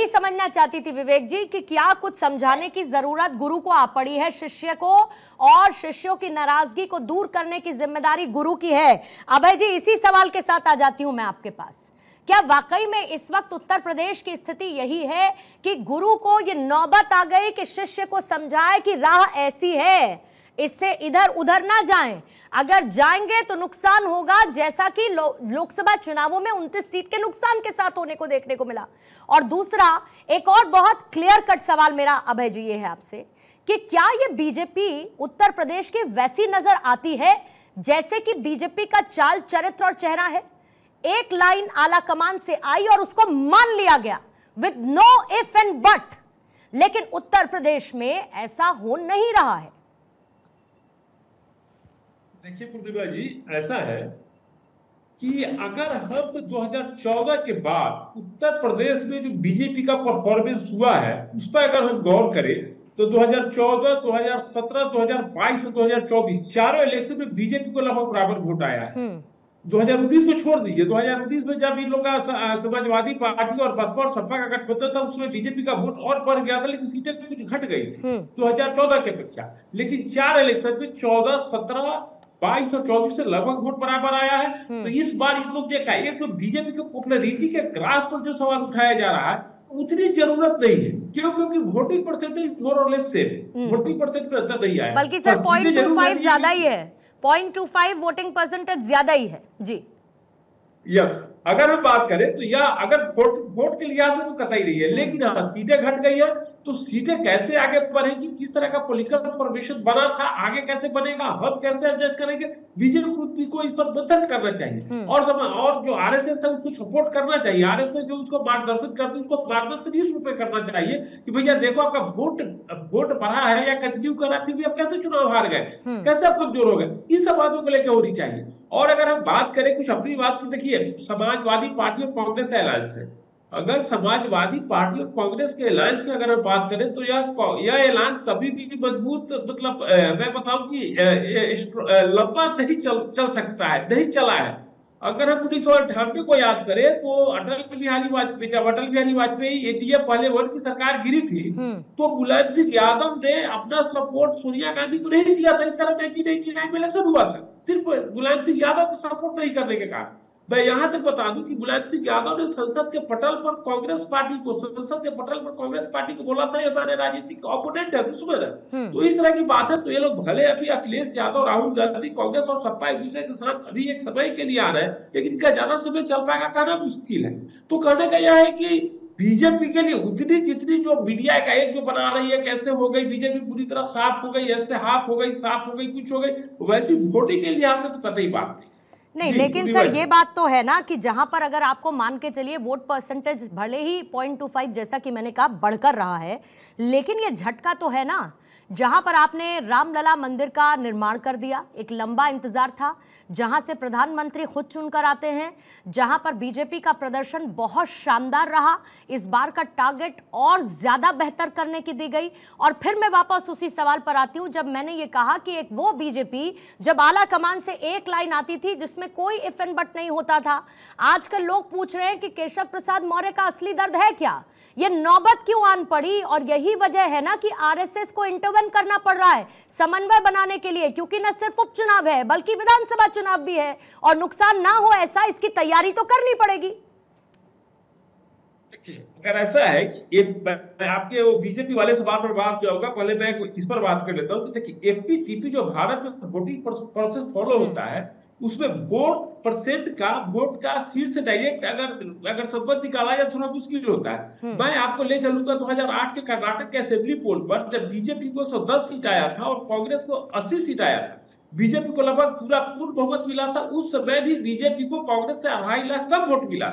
समझना चाहती थी विवेक जी कि क्या कुछ समझाने की जरूरत गुरु को आ पड़ी है शिष्य को, और शिष्यों की नाराजगी को दूर करने की जिम्मेदारी गुरु की है। अभय जी इसी सवाल के साथ आ जाती हूं मैं आपके पास, क्या वाकई में इस वक्त उत्तर प्रदेश की स्थिति यही है कि गुरु को ये नौबत आ गई कि शिष्य को समझाए कि राह ऐसी है, इससे इधर उधर ना जाएं, अगर जाएंगे तो नुकसान होगा, जैसा कि लोकसभा चुनावों में 29 सीट के नुकसान के साथ होने को देखने को मिला। और दूसरा एक और बहुत क्लियर कट सवाल मेरा अभय जी ये है आपसे कि क्या ये बीजेपी उत्तर प्रदेश की वैसी नजर आती है जैसे कि बीजेपी का चाल चरित्र और चेहरा है? एक लाइन आला कमान से आई और उसको मान लिया गया with know if and but, लेकिन उत्तर प्रदेश में ऐसा हो नहीं रहा है।
देखिए प्रतिभा जी ऐसा है कि अगर हम 2014 के बाद उत्तर प्रदेश में जो बीजेपी का परफॉर्मेंस हुआ है उस पर अगर हम गौर करें तो 2014, 2017, 2022 और 2024 चारों इलेक्शन में बीजेपी को लगभग बराबर वोट आया है। 2019 को छोड़ दीजिए, 2019 में जब इन लोग का समाजवादी पार्टी और बसपा और सपा का गठबंधन था, उसमें बीजेपी का वोट और बढ़ गया था, लेकिन सीटें कुछ घट गई थी 2014 के अपेक्षा। लेकिन 4 इलेक्शन में 14, 17, 22 और 24 से लगभग वोट बराबर आया है। तो इस बार इन लोग देखा, एक तो बीजेपी को पॉपुलैरिटी के ग्राफ पर जो सवाल उठाया जा रहा है उतनी जरूरत नहीं है, क्यों? क्योंकि वोटिंग परसेंटेज मोर और लेस सेम, वोटिंग परसेंटेज पे अंदर नहीं आया,
बल्कि सर 0.25 ज्यादा ही है, 0.25 वोटिंग परसेंटेज ज्यादा ही है जी।
यस, अगर हम बात करें तो यह अगर वोट के लिहाज से तो कतई नहीं है, लेकिन हाँ सीटें घट गई है, तो सीटें कैसे आगे बढ़ेगी, किस तरह का पॉलिटिकल फॉर्मेशन बना था, आगे कैसे बनेगा, हम कैसे एडजस्ट करेंगे, बीजेपी को इस पर मंथन करना चाहिए और जो आरएसएस है उसको सपोर्ट करना चाहिए। आरएसएस जो उसको मार्गदर्शन करती है उसको मार्गदर्शन इस रूप में करना चाहिए कि भैया देखो आपका वोट बढ़ा है या कंटिन्यू कर रहा है, फिर भी आप कैसे चुनाव हार गए, कैसे आप कमजोर हो गए, इन सब बातों को लेकर होनी चाहिए। और अगर हम बात करें कुछ अपनी बात की, देखिए समाजवादी पार्टी और कांग्रेस का अलायंस है, अगर समाजवादी पार्टी और कांग्रेस के अलायंस की अगर हम बात करें तो यह अलायंस कभी भी मजबूत, मतलब मैं बताऊं कि लंबा नहीं चल सकता है, नहीं चला है। अगर हम 1998 को याद करें तो अटल बिहारी वाजपेयी एनडीए पहले वन की सरकार गिरी थी, तो मुलायम सिंह यादव ने अपना सपोर्ट सोनिया गांधी को नहीं दिया था, इस कारण 1989 में इलेक्शन हुआ था, सिर्फ मुलायम सिंह यादव को सपोर्ट नहीं करने के कारण। मैं यहां तक बता दूं कि मुलायम सिंह यादव ने संसद के पटल पर कांग्रेस पार्टी को बोला था ये हमारे राजनीतिक ओपोनेंट है, दुश्मन है। तो इस तरह की बात है। तो ये लोग भले अभी अखिलेश यादव, राहुल गांधी, कांग्रेस और सपा एक दूसरे के साथ अभी एक समय के लिए आ रहे हैं, लेकिन इनका ज्यादा समय चल पाएगा कहना मुश्किल है। तो कहने का यह है कि बीजेपी के लिए उतनी जितनी जो मीडिया का एक जो बना रही है कैसे हो गई बीजेपी पूरी तरह साफ हो गई, ऐसे हाफ हो गई, साफ हो गई, कुछ हो गई, वैसी वोटिंग के लिहाज से तो कतई बात
नहीं। लेकिन सर ये बात तो है ना कि जहां पर अगर आपको मान के चलिए वोट परसेंटेज भले ही 0.25 जैसा कि मैंने कहा बढ़कर रहा है, लेकिन ये झटका तो है ना, जहां पर आपने रामलला मंदिर का निर्माण कर दिया, एक लंबा इंतजार था, जहां से प्रधानमंत्री खुद चुनकर आते हैं, जहां पर बीजेपी का प्रदर्शन बहुत शानदार रहा, इस बार का टारगेट और ज्यादा बेहतर करने की दी गई। और फिर मैं वापस उसी सवाल पर आती हूं जब मैंने ये कहा कि एक वो बीजेपी जब आला कमान से एक लाइन आती थी जिसमें कोई इफ एंड बट नहीं होता था। आजकल लोग पूछ रहे हैं कि केशव प्रसाद मौर्य का असली दर्द है क्या, ये नौबत क्यों आन पड़ी, और यही वजह है ना कि आरएसएस को इंटरवेन करना पड़ रहा है समन्वय बनाने के लिए, क्योंकि न सिर्फ उपचुनाव है बल्कि विधानसभा चुनाव भी है और नुकसान ना हो ऐसा इसकी तैयारी तो करनी पड़ेगी।
अगर ऐसा है कि आपके वो बीजेपी वाले सवाल पर बात जो होगा, पहले मैं इस पर बात कर लेता हूँ कि देखिए एपीटीपी जो भारत में वोटिंग प्रोसेस फॉलो होता है उसमें वोट का सीट से डायरेक्ट अगर संबंध निकाला जाए थोड़ा मुश्किल होता है। मैं आपको ले चलूंगा 2008 के कर्नाटक के असेंबली पोल पर जब बीजेपी को 110 सीट आया था और कांग्रेस को 80 सीट आया था, बीजेपी को लगभग पूर्ण बहुमत मिला था। उस समय भी बीजेपी को कांग्रेस से 2.5 लाख कम वोट मिला,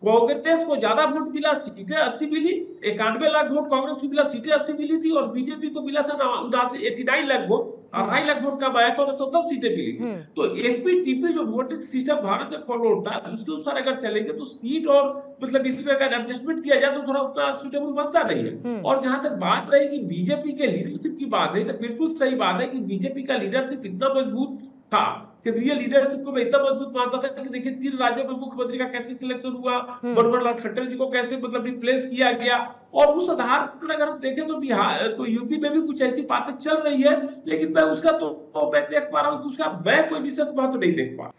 कांग्रेस को ज्यादा वोट मिला, सीटें 80 मिली, 91 लाख वोट कांग्रेस को मिला, सीटें 80 मिली थी, और बीजेपी को मिला था 89 लाख वोट, 2.5 लाख वोट का आया था और 110 सीटें मिली थी। तो एपीटीपी जो वोटिंग सिस्टम भारत में फॉलो होता है उसके अनुसार अगर चलेंगे तो सीट और मतलब इसमें अगर एडजस्टमेंट किया जाए तो थोड़ा उतना सुटेबल बनता नहीं है। और जहां तक बात रही कि बीजेपी के लीडरशिप की बात रही तो बिल्कुल सही बात है कि बीजेपी का लीडरशिप इतना मजबूत था, केंद्रीय लीडरशिप को मैं इतना मजबूत मानता था कि देखिए 3 राज्यों में मुख्यमंत्री का कैसे सिलेक्शन हुआ, मनोहर खट्टर जी को कैसे मतलब रिप्लेस किया गया, और उस आधार पर अगर हम देखें तो बिहार तो यूपी में भी कुछ ऐसी बातें चल रही है, लेकिन मैं उसका तो मैं देख पा रहा हूँ कि उसका मैं कोई विशेष महत्व नहीं देख पा,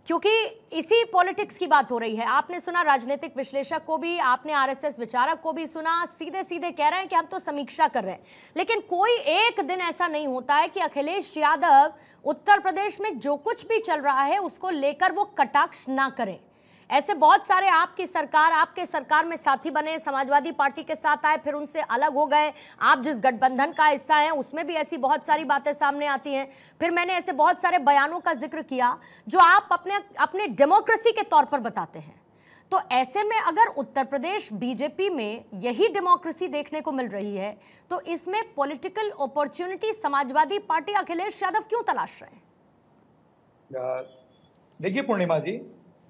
क्योंकि इसी पॉलिटिक्स की बात हो रही है। आपने सुना राजनीतिक विश्लेषक को भी, आपने आरएसएस विचारक को भी सुना, सीधे सीधे कह रहे हैं कि हम तो समीक्षा कर रहे हैं, लेकिन कोई एक दिन ऐसा नहीं होता है कि अखिलेश यादव उत्तर प्रदेश में जो कुछ भी चल रहा है उसको लेकर वो कटाक्ष ना करें। ऐसे बहुत सारे आपके सरकार में साथी बने, समाजवादी पार्टी के साथ आए, फिर उनसे अलग हो गए, आप जिस गठबंधन का हिस्सा हैं उसमें भी ऐसी बहुत सारी बातें सामने आती हैं। फिर मैंने ऐसे बहुत सारे बयानों का जिक्र किया जो आप अपने डेमोक्रेसी के तौर पर बताते हैं। तो ऐसे में अगर उत्तर प्रदेश बीजेपी में यही डेमोक्रेसी देखने को मिल रही है तो इसमें political opportunity Samajwadi party Akhilesh Yadav क्यों तलाश रहे हैं?
देखिए पूर्णिमा जी,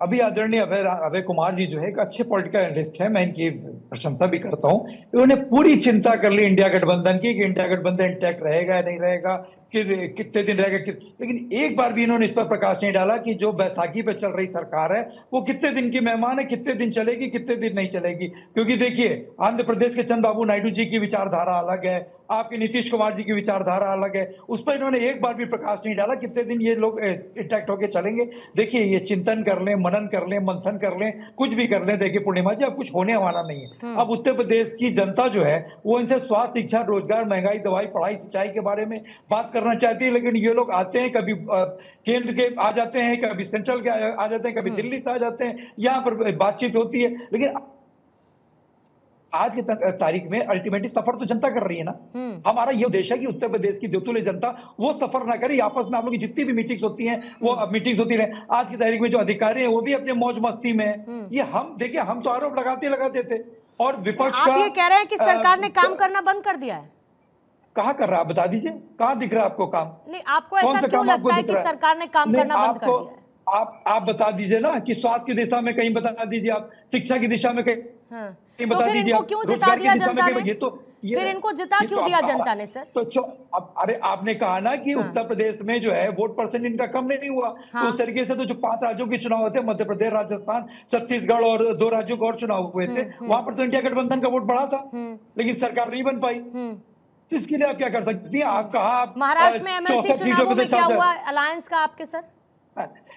अभी आदरणीय अभय कुमार जी जो है एक अच्छे पॉलिटिकल एनालिस्ट है, मैं इनकी प्रशंसा भी करता हूं। इन्होंने पूरी चिंता कर ली इंडिया गठबंधन की कि इंडिया गठबंधन इंटैक्ट रहेगा या नहीं रहेगा, कि कितने दिन रहेगा, लेकिन एक बार भी इन्होंने इस पर प्रकाश नहीं डाला कि जो बैसाखी पे चल रही सरकार है वो कितने दिन की मेहमान है, कितने दिन चलेगी, कितने दिन नहीं चलेगी। क्योंकि देखिए, आंध्र प्रदेश के चंद्रबाबू नायडू जी की विचारधारा अलग है, आपके नीतीश कुमार जी की विचारधारा अलग है, उस पर इन्होंने एक बार भी प्रकाश नहीं डाला कितने दिन ये लोग इंटैक्ट होकर चलेंगे। देखिए, ये चिंतन कर लें, मनन कर लें, मंथन कर लें, कुछ भी कर लें, देखिए पूर्णिमा जी अब कुछ होने वाला नहीं है। अब उत्तर प्रदेश की जनता जो है वो इनसे स्वास्थ्य, शिक्षा, रोजगार, महंगाई, दवाई, पढ़ाई, सिंचाई के बारे में बात करना चाहती है, लेकिन ये लोग आते हैं, कभी केंद्र के आ जाते हैं, कभी सेंट्रल के आ जाते हैं, कभी दिल्ली से आ जाते हैं, यहाँ पर बातचीत होती है, लेकिन आज की तारीख में अल्टीमेटली सफर तो जनता कर रही है ना। हमारा ये उद्देश्य है कि उत्तर प्रदेश की देवतुल्य जनता वो सफर ना करे, आपस में आप लोग की जितनी भी मीटिंग्स होती हैं वो मीटिंग्स होती रहे। आज की तारीख में जो अधिकारी हैं वो भी अपने मौज मस्ती में, ये हम देखिए, हम तो आरोप लगाते थे और विपक्ष
आप ये कह रहे हैं कि सरकार ने काम करना बंद कर दिया है?
कहाँ कर रहा है, बता दीजिए, कहाँ दिख रहा है आपको काम?
नहीं, आपको ऐसा क्यों लगता है कि सरकार ने काम करना बंद कर दिया है?
आप बता दीजिए ना कि स्वास्थ्य की दिशा में कहीं बता दीजिए, आप शिक्षा की दिशा में कहीं बता दीजिए,
इनको क्यों जिता दिया जनता ने?
ये
फिर इनको जिता क्यों दिया जनता ने सर?
तो अरे आपने कहा ना कि उत्तर प्रदेश में जो है वोट परसेंट इनका कम नहीं हुआ, तो उस तरीके से तो जो 5 राज्यों के चुनाव होते, मध्य प्रदेश, राजस्थान, छत्तीसगढ़ और 2 राज्यों के और चुनाव हुए थे, वहां पर तो इंडिया गठबंधन का वोट बढ़ा था, लेकिन सरकार नहीं बन पाई। तो इसके लिए आप क्या कर सकती हैं? आप कहा
महाराष्ट्र में एमएलसी चुनावों में क्या हुआ अलायंस का आपके सर?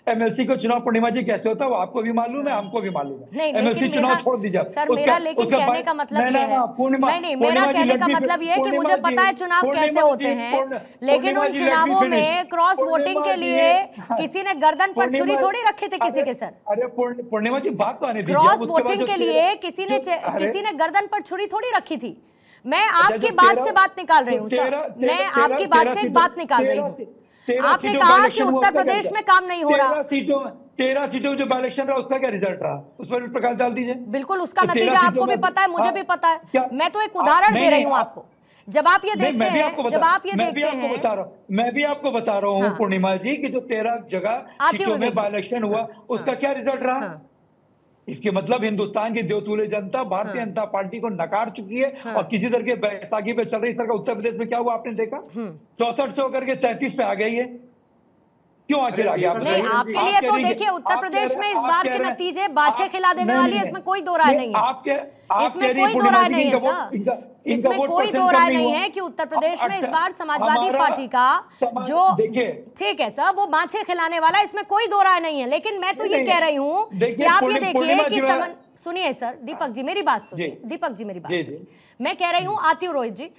एमएलसी को चुनाव पूर्णिमा जी कैसे होता है वो आपको भी मालूम है, हमको भी मालूम है। एमएलसी चुनाव छोड़ दीजिए
सर, मेरा लेकिन कहने का मतलब ये है, नहीं, मेरा कहने का मतलब ये है कि मुझे पता है चुनाव कैसे होते हैं, लेकिन उन चुनावों में क्रॉस वोटिंग के लिए किसी ने गर्दन पर छुरी थोड़ी रखी थी किसी के सर।
अरे पूर्णिमा जी बात तो आने दीजिए।
क्रॉस वोटिंग के लिए किसी ने गर्दन पर छुरी थोड़ी रखी थी। मैं आपकी बात से बात निकाल रही हूँ सर, मैं आपकी बात से बात निकाल रही हूँ। आपने कहा कि उत्तर प्रदेश में काम नहीं हो रहा।
13 सीटों में जो बाय इलेक्शन रहा उसका क्या रिजल्ट रहा, उस पर प्रकाश डाल दीजिए।
बिल्कुल, उसका नतीजा आपको भी पता है, मुझे भी पता है। मैं तो एक उदाहरण दे रही हूँ आपको। जब आप ये देखते हैं, जब आप ये देखते हैं,
मैं भी आपको बता रहा हूँ पूर्णिमा जी कि जो 13 जगह सीटों में बाय इलेक्शन हुआ उसका क्या रिजल्ट रहा। इसके मतलब हिंदुस्तान की देवतुल्य जनता भारतीय जनता पार्टी को नकार चुकी है। और किसी तरह के बैसाखी पे चल रही सरकार उत्तर प्रदेश में क्या हुआ आपने देखा, 64 से होकर के 33 पे आ गई है। क्यों आखिर आ गया?
नहीं, आपके लिए तो देखिए उत्तर प्रदेश में इस बार के नतीजे बाछे खिला देने वाली है, इसमें कोई दो राय नहीं है। इसमें कोई दो राय नहीं है सर, इसमें कोई दो राय नहीं है कि उत्तर प्रदेश में इस बार समाजवादी पार्टी का जो ठीक है सर वो बाछे खिलाने वाला, इसमें कोई दो राय नहीं है। लेकिन मैं तो ये कह रही हूँ कि आप ये देखिए कि सुनिए सर, दीपक जी मेरी बात सुनिए, दीपक जी मेरी बात सुनिए, मैं कह रही हूँ, आती हूँ रोहित जी,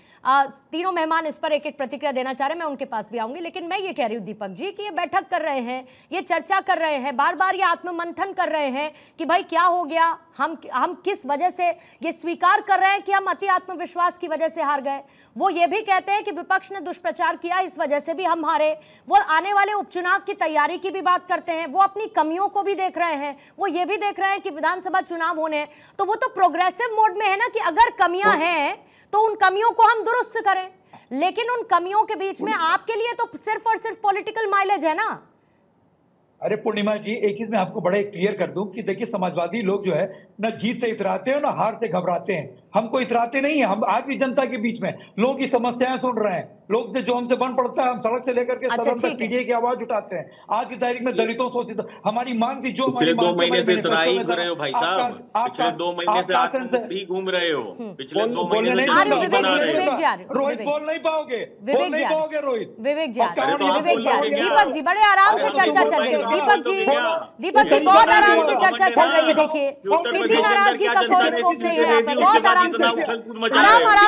तीनों मेहमान इस पर एक एक प्रतिक्रिया देना चाह रहे हैं, मैं उनके पास भी आऊंगी। लेकिन मैं ये कह रही हूँ दीपक जी कि ये बैठक कर रहे हैं, ये चर्चा कर रहे हैं, बार बार ये आत्ममंथन कर रहे हैं कि भाई क्या हो गया, हम किस वजह से, ये स्वीकार कर रहे हैं कि हम अति आत्मविश्वास की वजह से हार गए। वो ये भी कहते हैं कि विपक्ष ने दुष्प्रचार किया, इस वजह से भी हम हारे। वो आने वाले उपचुनाव की तैयारी की भी बात करते हैं, वो अपनी कमियों को भी देख रहे हैं, वो ये भी देख रहे हैं कि विधानसभा चुनाव होने हैं, तो वो तो प्रोग्रेसिव मोड में है ना कि अगर कमियां हैं तो उन कमियों को हम दुरुस्त करें। लेकिन उन कमियों के बीच में आपके लिए तो सिर्फ और सिर्फ पॉलिटिकल माइलेज है ना।
अरे पूर्णिमा जी, एक चीज मैं आपको बड़े क्लियर कर दूं कि देखिए समाजवादी लोग जो है ना जीत से इतराते हैं ना हार से घबराते हैं। हमको इतराते नहीं है, हम आज भी जनता के बीच में लोगों की समस्याएं सुन रहे हैं, लोग से जो हमसे बन पड़ता है हम सड़क से लेकर के सदन तक पीटीए की आवाज उठाते हैं। आज की तारीख में दलितों शोषित हमारी मांग थी, जो
पिछले 2 महीने से इतराई कर रहे हो भाई साहब, पिछले 2 महीने से आप भी घूम रहे हो, पिछले 2 महीने से
रोहित बोल नहीं पाओगे, बोल नहीं पाओगे रोहित।
विवेक जी, दीपक जी बड़े आराम से चर्चा चल रही है। दीपक जी बहुत आराम से चर्चा चल रही है। देखिए किसी नाराजगी का कोई स्कोप नहीं है यहाँ पे, बहुत आराम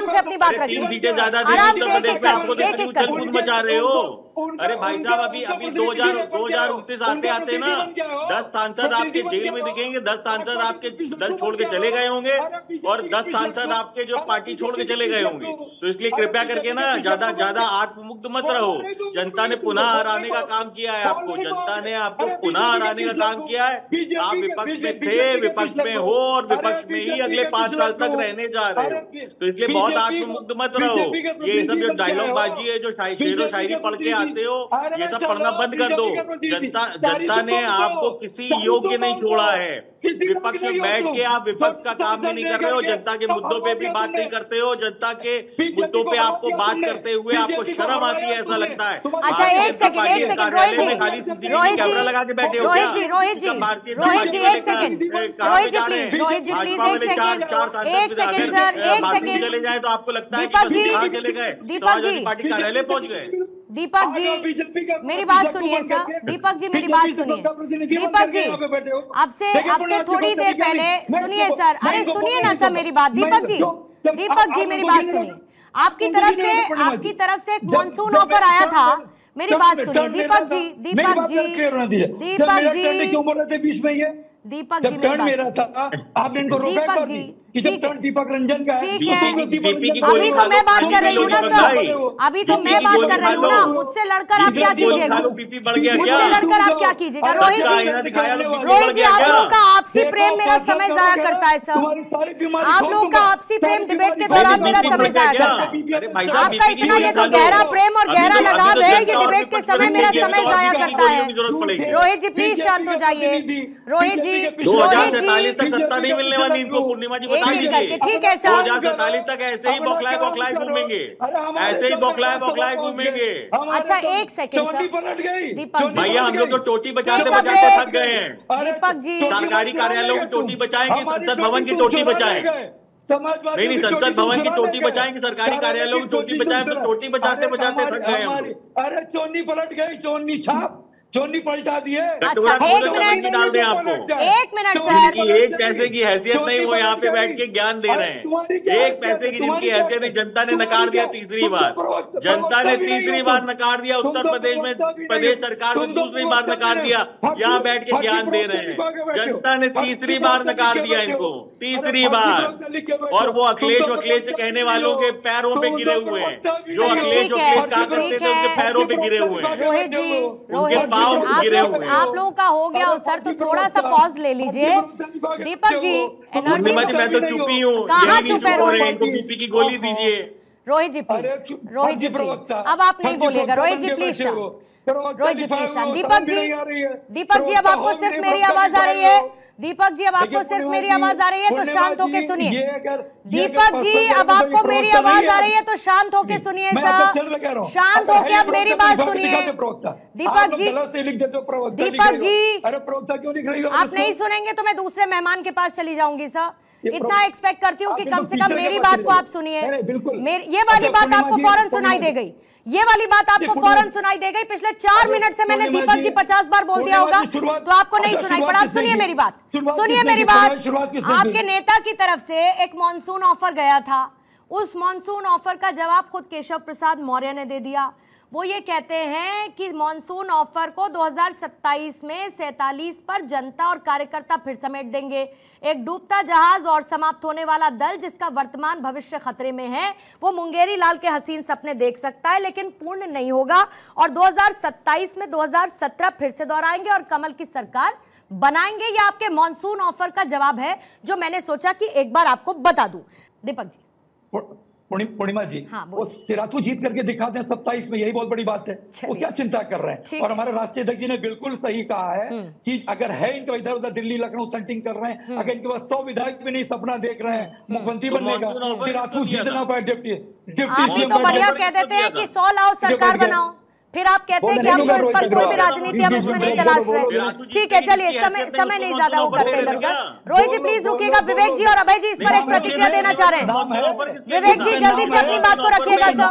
से अपनी बात रखिए, आराम से
उछल मचा रहे हो। अरे भाई साहब, अभी 2029 आते ना 10 सांसद आपके जेल में दिखेंगे, 10 सांसद आपके दल छोड़ के चले गए होंगे और 10 सांसद आपके जो पार्टी छोड़ के चले गए होंगे। तो इसलिए कृपया करके ना ज्यादा आत्ममुक्त मत रहो। जनता ने पुनः हराने का काम किया है आपको, जनता ने आपको पुनः हराने का काम किया है। आप विपक्ष में थे, विपक्ष में हो और विपक्ष में ही अगले 5 साल तक रहने जा रहे हो। तो इसलिए बहुत आत्ममुक्त मत रहो। ये सब जो डायलॉग बाजी है, जो शेरो शायरी पढ़ के चाहते हो ये सब पढ़ना बंद कर दो। जनता ने आपको किसी योग्य नहीं छोड़ा है। विपक्ष में बैठ के आप विपक्ष का काम भी नहीं कर रहे हो, जनता के मुद्दों पे भी बात नहीं करते हो, जनता के मुद्दों पे आपको बात करते हुए आपको शर्म आती है, ऐसा लगता है।
अच्छा एक सेकंड कैमरा लगा के बैठे हो। रोहित जी एक सेकंड, रोहित जी प्लीज एक सेकंड सर, एक सेकंड
चले जाए तो आपको लगता है
दीपक जी,
चले गए,
दीपक जी
पार्टी कार्यालय पहुंच गए।
दीपक जी मेरी बात सुनिए सर, दीपक जी मेरी बात सुनिए, दीपक जी आपसे थोड़ी देर पहले सुनिए सर, अरे सुनिए ना सर मेरी बात, दीपक जी मेरी बात सुनिए। आपकी तरफ से एक मॉनसून ऑफर आया था, मेरी बात सुनिए दीपक जी
क्यों बोल रहे थे बीच में? ये
दीपक
जब टर्न मेरा था आपने इनको रोका कि जब टर्न दीपक रंजन का है,
अभी तो मैं बात कर रही हूँ ना सर, अभी तो मैं बात कर रही हूँ ना, मुझसे लड़कर आप क्या कीजिएगा, मुझसे लड़कर आप क्या कीजिएगा? रोहित जी आप लोगों का आपसी प्रेम मेरा समय जाया करता है सर, आप लोगों का आपसी प्रेम डिबेट के दौरान मेरा समय जाया करता है। आपका इतना ये जो गहरा प्रेम और गहरा लगाव है, ये डिबेट के समय मेरा समय जाया करता है। रोहित जी प्लीज शांत हो जाइए। रोहित जी
2047 तक सत्ता नहीं मिलने वाली इनको, पूर्णिमा जी बता दीजिए।
ठीक है सर,
2047 तक ऐसे ही बौखलाए घूमेंगे, ऐसे ही बौखलाए घूमेंगे।
अच्छा एक सेकंड दीपक जी,
भैया हम लोग तो टोटी बचाते बचाते थक गए हैं।
दीपक जी
सरकारी कार्यालयों की टोटी बचाएंगे, संसद भवन की टोटी बचाएं, नहीं संसद भवन की टोटी बचाएंगे, सरकारी कार्यालयों की टोटी बचाएं, तो टोटी बचाते बचाते थक गए हम।
अरे चोनी पलट गई, चोनी छाप चोनी पलटा दिए।
अच्छा
डाल दें आपको,
एक मिनट सर,
एक पैसे की हैसियत नहीं, वो यहाँ पे बैठ के ज्ञान दे रहे हैं। एक पैसे की जिनकी हैसियत नहीं, जनता ने नकार दिया तीसरी बार, जनता ने तीसरी बार नकार दिया। उत्तर प्रदेश में प्रदेश सरकार ने दूसरी बार नकार दिया, यहाँ बैठ के ज्ञान दे रहे हैं। जनता ने तीसरी बार नकार दिया इनको, तीसरी बार। और वो अखिलेश से कहने वालों के पैरों पे गिरे हुए हैं, जो अखिलेश कहा करते थे उनके पैरों पे गिरे हुए हैं,
रोहित जी आप लोगों का हो गया सर, तो थोड़ा सा पॉज ले लीजिए। दीपक जी एनर्जी
मैं तो चुप ही हूँ,
कहाँ चुप है रोहित?
बीपी की गोली दीजिए।
रोहित जी प्लीज, रोहित जी प्लीज, अब आप नहीं बोलिएगा। रोहित जी प्लीज शांत, रोहित जी प्लीज शांत। दीपक जी अब आपको सिर्फ मेरी आवाज आ रही है, दीपक जी अब आपको सिर्फ मेरी आवाज आ रही है तो शांत होके सुनिए। दीपक जी अब आपको मेरी आवाज आ रही है तो शांत होके सुनिए सर, शांत होके अब मेरी बात सुनिए। दीपक जी आप नहीं सुनेंगे तो मैं दूसरे मेहमान के पास चली जाऊंगी सर। इतना एक्सपेक्ट करती हूँ कि कम से कम मेरी बात को आप सुनिए। ये वाली बात आपको फौरन सुनाई दे गई, ये वाली बात आपको फौरन सुनाई दे गई। पिछले 4 मिनट से मैंने दीपक जी 50 बार बोल दिया होगा तो आपको नहीं सुनाई पड़ा। आप सुनिए मेरी बात, सुनिए मेरी बात। आपके नेता की तरफ से एक मॉनसून ऑफर गया था, उस मॉनसून ऑफर का जवाब खुद केशव प्रसाद मौर्य ने दे दिया। वो ये कहते हैं कि मॉनसून ऑफर को 2027 में 47 पर जनता और कार्यकर्ता फिर समेट देंगे। एक डूबता जहाज और समाप्त होने वाला दल जिसका वर्तमान भविष्य खतरे में है, वो मुंगेरी लाल के हसीन सपने देख सकता है लेकिन पूर्ण नहीं होगा, और 2027 में 2017 फिर से दोहराएंगे और कमल की सरकार बनाएंगे। ये आपके मॉनसून ऑफर का जवाब है जो मैंने सोचा कि एक बार आपको बता दूं। दीपक जी
पूर्णिमा जी, वो सिराथू जीत करके दिखाते हैं 27 में, यही बहुत बड़ी बात है। वो क्या चिंता कर रहे हैं? और हमारे राष्ट्रीय अध्यक्ष जी ने बिल्कुल सही कहा है कि अगर है इनका इधर उधर दिल्ली लखनऊ सेंटिंग कर रहे हैं, अगर इनके पास 100 विधायक भी नहीं सपना देख रहे हैं मुख्यमंत्री बनने का, सिराथू जीतना पाए डिप्टी सीएम
तो बढ़िया कह देते हैं कि 100 लाओ सरकार बनाओ, फिर आप कहते हैं कि हमको इस पर कोई भी राजनीति हम इसमें नहीं तलाश रहे। ठीक है चलिए, समय नहीं ज्यादा वो करते इधर उधर। रोहित जी प्लीज रुकिएगा, विवेक जी और अभय जी इस पर एक प्रतिक्रिया देना चाह रहे हैं। विवेक जी जल्दी से अपनी बात को रखिएगा सर।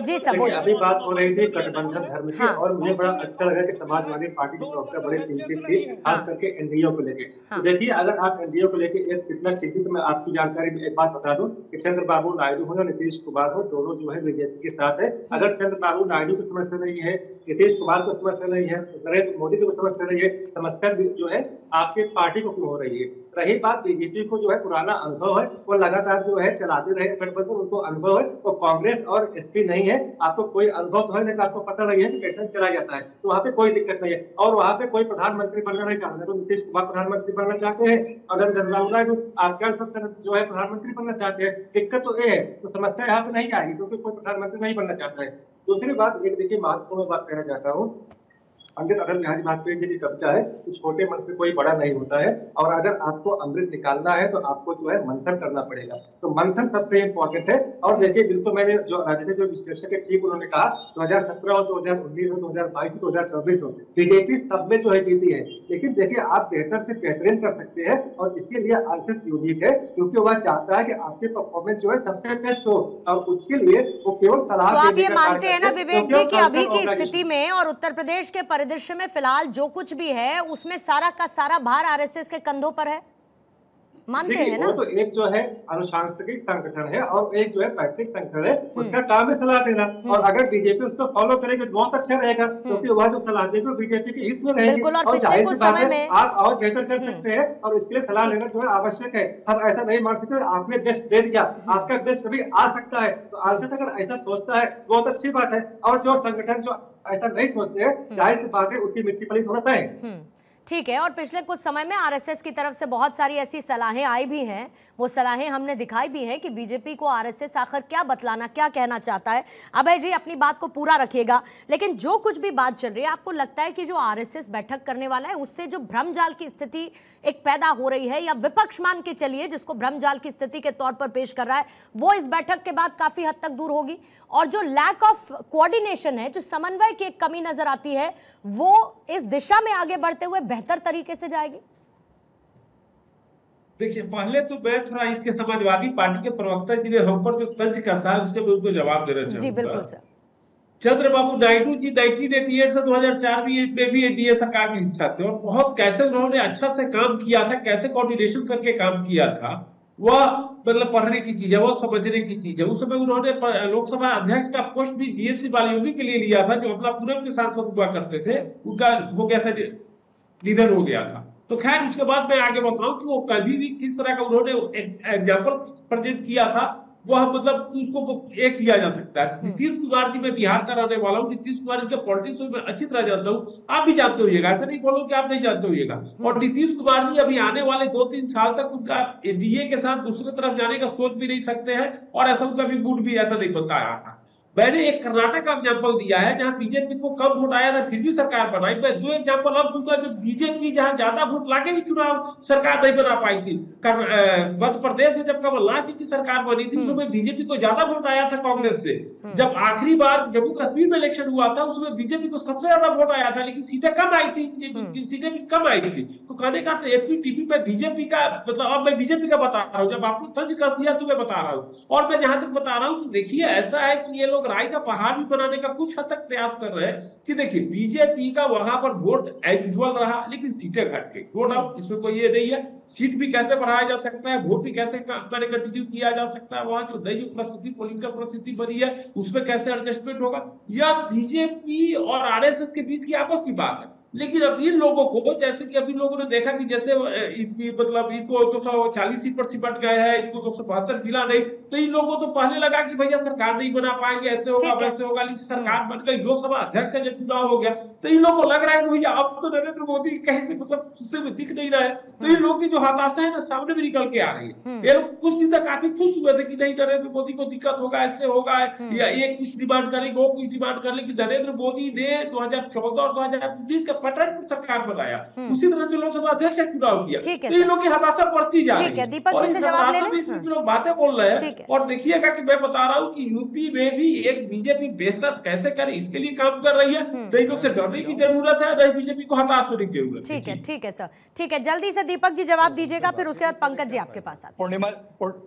जी सर,
अभी बात हो रही थी गठबंधन धर्म की, और मुझे बड़ा अच्छा लगा कि समाजवादी पार्टी की प्रवक्ता बड़े चिंतित थी, खास करके एनडीए को लेकर। देखिए अगर आप एनडीए को लेकर एक कितना चिंतित, मैं आपकी जानकारी में एक बात बता दूं कि चंद्रबाबू नायडू हो या नीतीश कुमार हो, दोनों जो है बीजेपी के साथ है। अगर चंद्रबाबू नायडू की समस्या नहीं है, नीतीश कुमार को समस्या नहीं है, नरेंद्र मोदी को समस्या नहीं है, समस्या जो है आपके पार्टी को क्यों हो रही है? रही बात बीजेपी को जो है पुराना अनुभव है, वो लगातार जो है चलाते रहे गठबंधन, उनको अनुभव है। तो कांग्रेस और एसपी नहीं है, आपको कोई अनुभव तो है लेकिन आपको पता नहीं है कि कैसे चला जाता है, तो वहाँ पे कोई दिक्कत नहीं है। और वहाँ पे कोई प्रधानमंत्री बनना नहीं चाहते, तो नीतीश कुमार प्रधानमंत्री बनना चाहते हैं और चंद्रबाबू नायडू आपका सब जो है प्रधानमंत्री बनना चाहते हैं। दिक्कत तो ये है, तो समस्या यहाँ पे नहीं आएगी क्योंकि कोई प्रधानमंत्री नहीं बनना चाहता है। दूसरी बात, एक देखिए महत्वपूर्ण बात कहना चाहता हूँ, पंडित अटल बिहारी वाजपेयी जी की कविता है कि छोटे मन से कोई बड़ा नहीं होता है, और अगर आपको अमृत निकालना है तो आपको जो है मंथन करना पड़ेगा। तो मंथन सबसे इम्पोर्टेंट है। और देखिए बिल्कुल मैंने जो राजनीतिक जो विश्लेषक है ठीक उन्होंने कहा 2017 हो, 2019 हो, 2022 हो, 2024 हो, बीजेपी सब में जो है जीती है। लेकिन देखिए आप बेहतर से बेहतरीन कर सकते हैं, और इसीलिए आरएसएस यूनिक है क्योंकि वह चाहता है कि आपके परफॉर्मेंस जो है सबसे बेस्ट हो, और उसके लिए वो केवल सलाह।
तो आप ये मानते हैं ना विवेक जी कि अभी की स्थिति में और उत्तर प्रदेश के परिदृश्य में फिलहाल जो कुछ भी है उसमें सारा का सारा भार आरएसएस के कंधों पर है, मानते हैं ना?
वो तो एक जो है अनुशासनिक संगठन है और एक जो है पैतृक संगठन है, उसका काम है सलाह देना। और अगर बीजेपी उसको फॉलो करेगी तो बहुत अच्छा रहेगा, क्योंकि वह जो सलाह देगी बीजेपी के हित में रहेगी।
और पिछले कुछ समय में
आप और बेहतर कर सकते हैं, और इसके लिए सलाह लेना जो है आवश्यक है। हम ऐसा नहीं मान सकते आपने बेस्ट दे दिया, आपका बेस्ट अभी आ सकता है। तो आरएसएस अगर ऐसा सोचता है बहुत अच्छी बात है, और जो संगठन जो ऐसा नहीं सोचते हैं, जाहिर सी बात है उनकी मिट्टी पली थोड़ा तय।
ठीक है। और पिछले कुछ समय में आरएसएस की तरफ से बहुत सारी ऐसी सलाहें आई भी हैं, वो सलाहें हमने दिखाई भी हैं कि बीजेपी को आरएसएस आखिर क्या बतलाना, क्या कहना चाहता है। अभय जी अपनी बात को पूरा रखिएगा, लेकिन जो कुछ भी बात चल रही है, आपको लगता है कि जो आरएसएस बैठक करने वाला है उससे जो भ्रमजाल की स्थिति एक पैदा हो रही है, या विपक्ष मान के चलिए जिसको भ्रमजाल की स्थिति के तौर पर पेश कर रहा है, वो इस बैठक के बाद काफी हद तक दूर होगी? और जो लैक ऑफ कोऑर्डिनेशन है, जो समन्वय की एक कमी नजर आती है, वो इस दिशा में आगे बढ़ते हुए बेहतर तरीके से जाएगी?
देखिए पहले तो मैं थोड़ा इनके समाजवादी पार्टी के प्रवक्ता जी ने हम पर जो तंज कसा है उसके मैं उनको जवाब देना चाहूंगा।
जी बिल्कुल सर।
चंद्रबाबू नायडू जी 1988 से 2004 में भी एनडीए सरकार के हिस्सा थे, और बहुत कैसे उन्होंने अच्छा से काम किया था, कैसे कोऑर्डिनेशन करके काम किया था, वह मतलब पढ़ने की चीज है, वह समझने की चीज है। उस समय उन्होंने लोकसभा अध्यक्ष का पोस्ट भी जीएमसी बालयोगी के लिए लिया था, जो अमलापुरम के सांसद हुआ करते थे, उनका हो गया था, निधन हो गया था। तो खैर उसके बाद मैं आगे बताऊं कि वो कभी भी किस तरह का उन्होंने एग्जाम्पल प्रेजेंट किया था, वह मतलब उसको एक किया जा सकता है। नीतीश कुमार जी मैं बिहार का रहने वाला हूँ, नीतीश कुमार जी के पॉलिटिक्स में अच्छी तरह जानता हूँ, आप भी जानते होइएगा, ऐसा नहीं बोलो कि आप नहीं जानते होइएगा। और नीतीश कुमार जी अभी आने वाले 2-3 साल तक उनका एनडीए के साथ दूसरी तरफ जाने का सोच भी नहीं सकते हैं, और ऐसा उनका भी मूड भी ऐसा नहीं बताया था। मैंने एक कर्नाटक का एग्जाम्पल दिया है जहां बीजेपी को कम वोट आया था फिर भी सरकार बनाई। मैं 2 एग्जाम्पल अब दूंगा जो बीजेपी जहां ज्यादा वोट लाके भी चुनाव सरकार नहीं बना पाई थी। मध्य प्रदेश में जब कमलनाथ जी की सरकार बनी थी उसमें बीजेपी को ज्यादा वोट आया था कांग्रेस से। जब आखिरी बार जम्मू कश्मीर में इलेक्शन हुआ था उसमें बीजेपी को सबसे ज्यादा वोट आया था, लेकिन सीटें कम आई थी, सीटें भी कम आई थी। तो कहने का एपीटीपी पे बीजेपी का मतलब, अब मैं बीजेपी का बता रहा हूँ, जब आपने तंज कस दिया तो मैं बता रहा हूँ। और मैं जहां तक बता रहा हूँ कि देखिए ऐसा है कि ये लोग राय का पहाड़ भी बनाने का कुछ हद तक प्रयास कर रहे हैं कि देखिए बीजेपी का वहां पर वोट एज यूजुअल रहा, लेकिन सीटें घट गई। वोट अब इसमें कोई ये नहीं है, सीट भी कैसे बढ़ाया जा सकता है, वोट भी कैसे कंटिन्यू किया जा सकता है, वहां जो नई जो परिस्थिति पॉलिटिकल परिस्थिति बनी है उसमें कैसे एडजस्टमेंट होगा, या बीजेपी और आरएसएस के बीच की आपस की बात है। लेकिन अब इन लोगों को, जैसे कि अभी लोगों ने देखा कि जैसे मतलब इनको 240 सीट पर सिमट गए हैं, इनको 272 मिला नहीं, तो इन लोगों को तो पहले लगा कि भैया सरकार नहीं बना पाएंगे, ऐसे होगा वैसे होगा, लेकिन सरकार बन गई, लोकसभा अध्यक्ष जब चुनाव हो गया तो इन लोगों को लग रहा है कि भैया अब तो नरेंद्र मोदी कहीं से मतलब उससे दिख नहीं रहा है। तो इन लोगों की जो हताशा है ना सामने भी निकल के आ रही है। ये लोग कुछ दिन तक काफी खुश हुए थे कि नहीं नरेंद्र मोदी को दिक्कत होगा, ऐसे होगा, या एक कुछ डिमांड करेंगे वो कुछ डिमांड कर, लेकिन नरेंद्र मोदी ने 2014 और 2019 का पैटर्न सरकार बनाया, उसी तरह से लोकसभा अध्यक्ष का चुनाव किया। तो इन लोगों की हताशा बढ़ती जा रही है।
दीपक जी से जवाब ले लें।
लोग बातें बोल रहे हैं, और देखिएगा कि मैं बता रहा हूँ कि यूपी में भी एक बीजेपी बेहतर कैसे करे इसके लिए काम कर रही है। तो इन लोग से डरने की जरूरत है, नहीं बीजेपी को हताश होने की जरूरत है।
ठीक है सर, ठीक है, जल्दी से दीपक जी जवाब दीजिएगा, फिर उसके बाद पंकज जी आपके पास आते
हैं।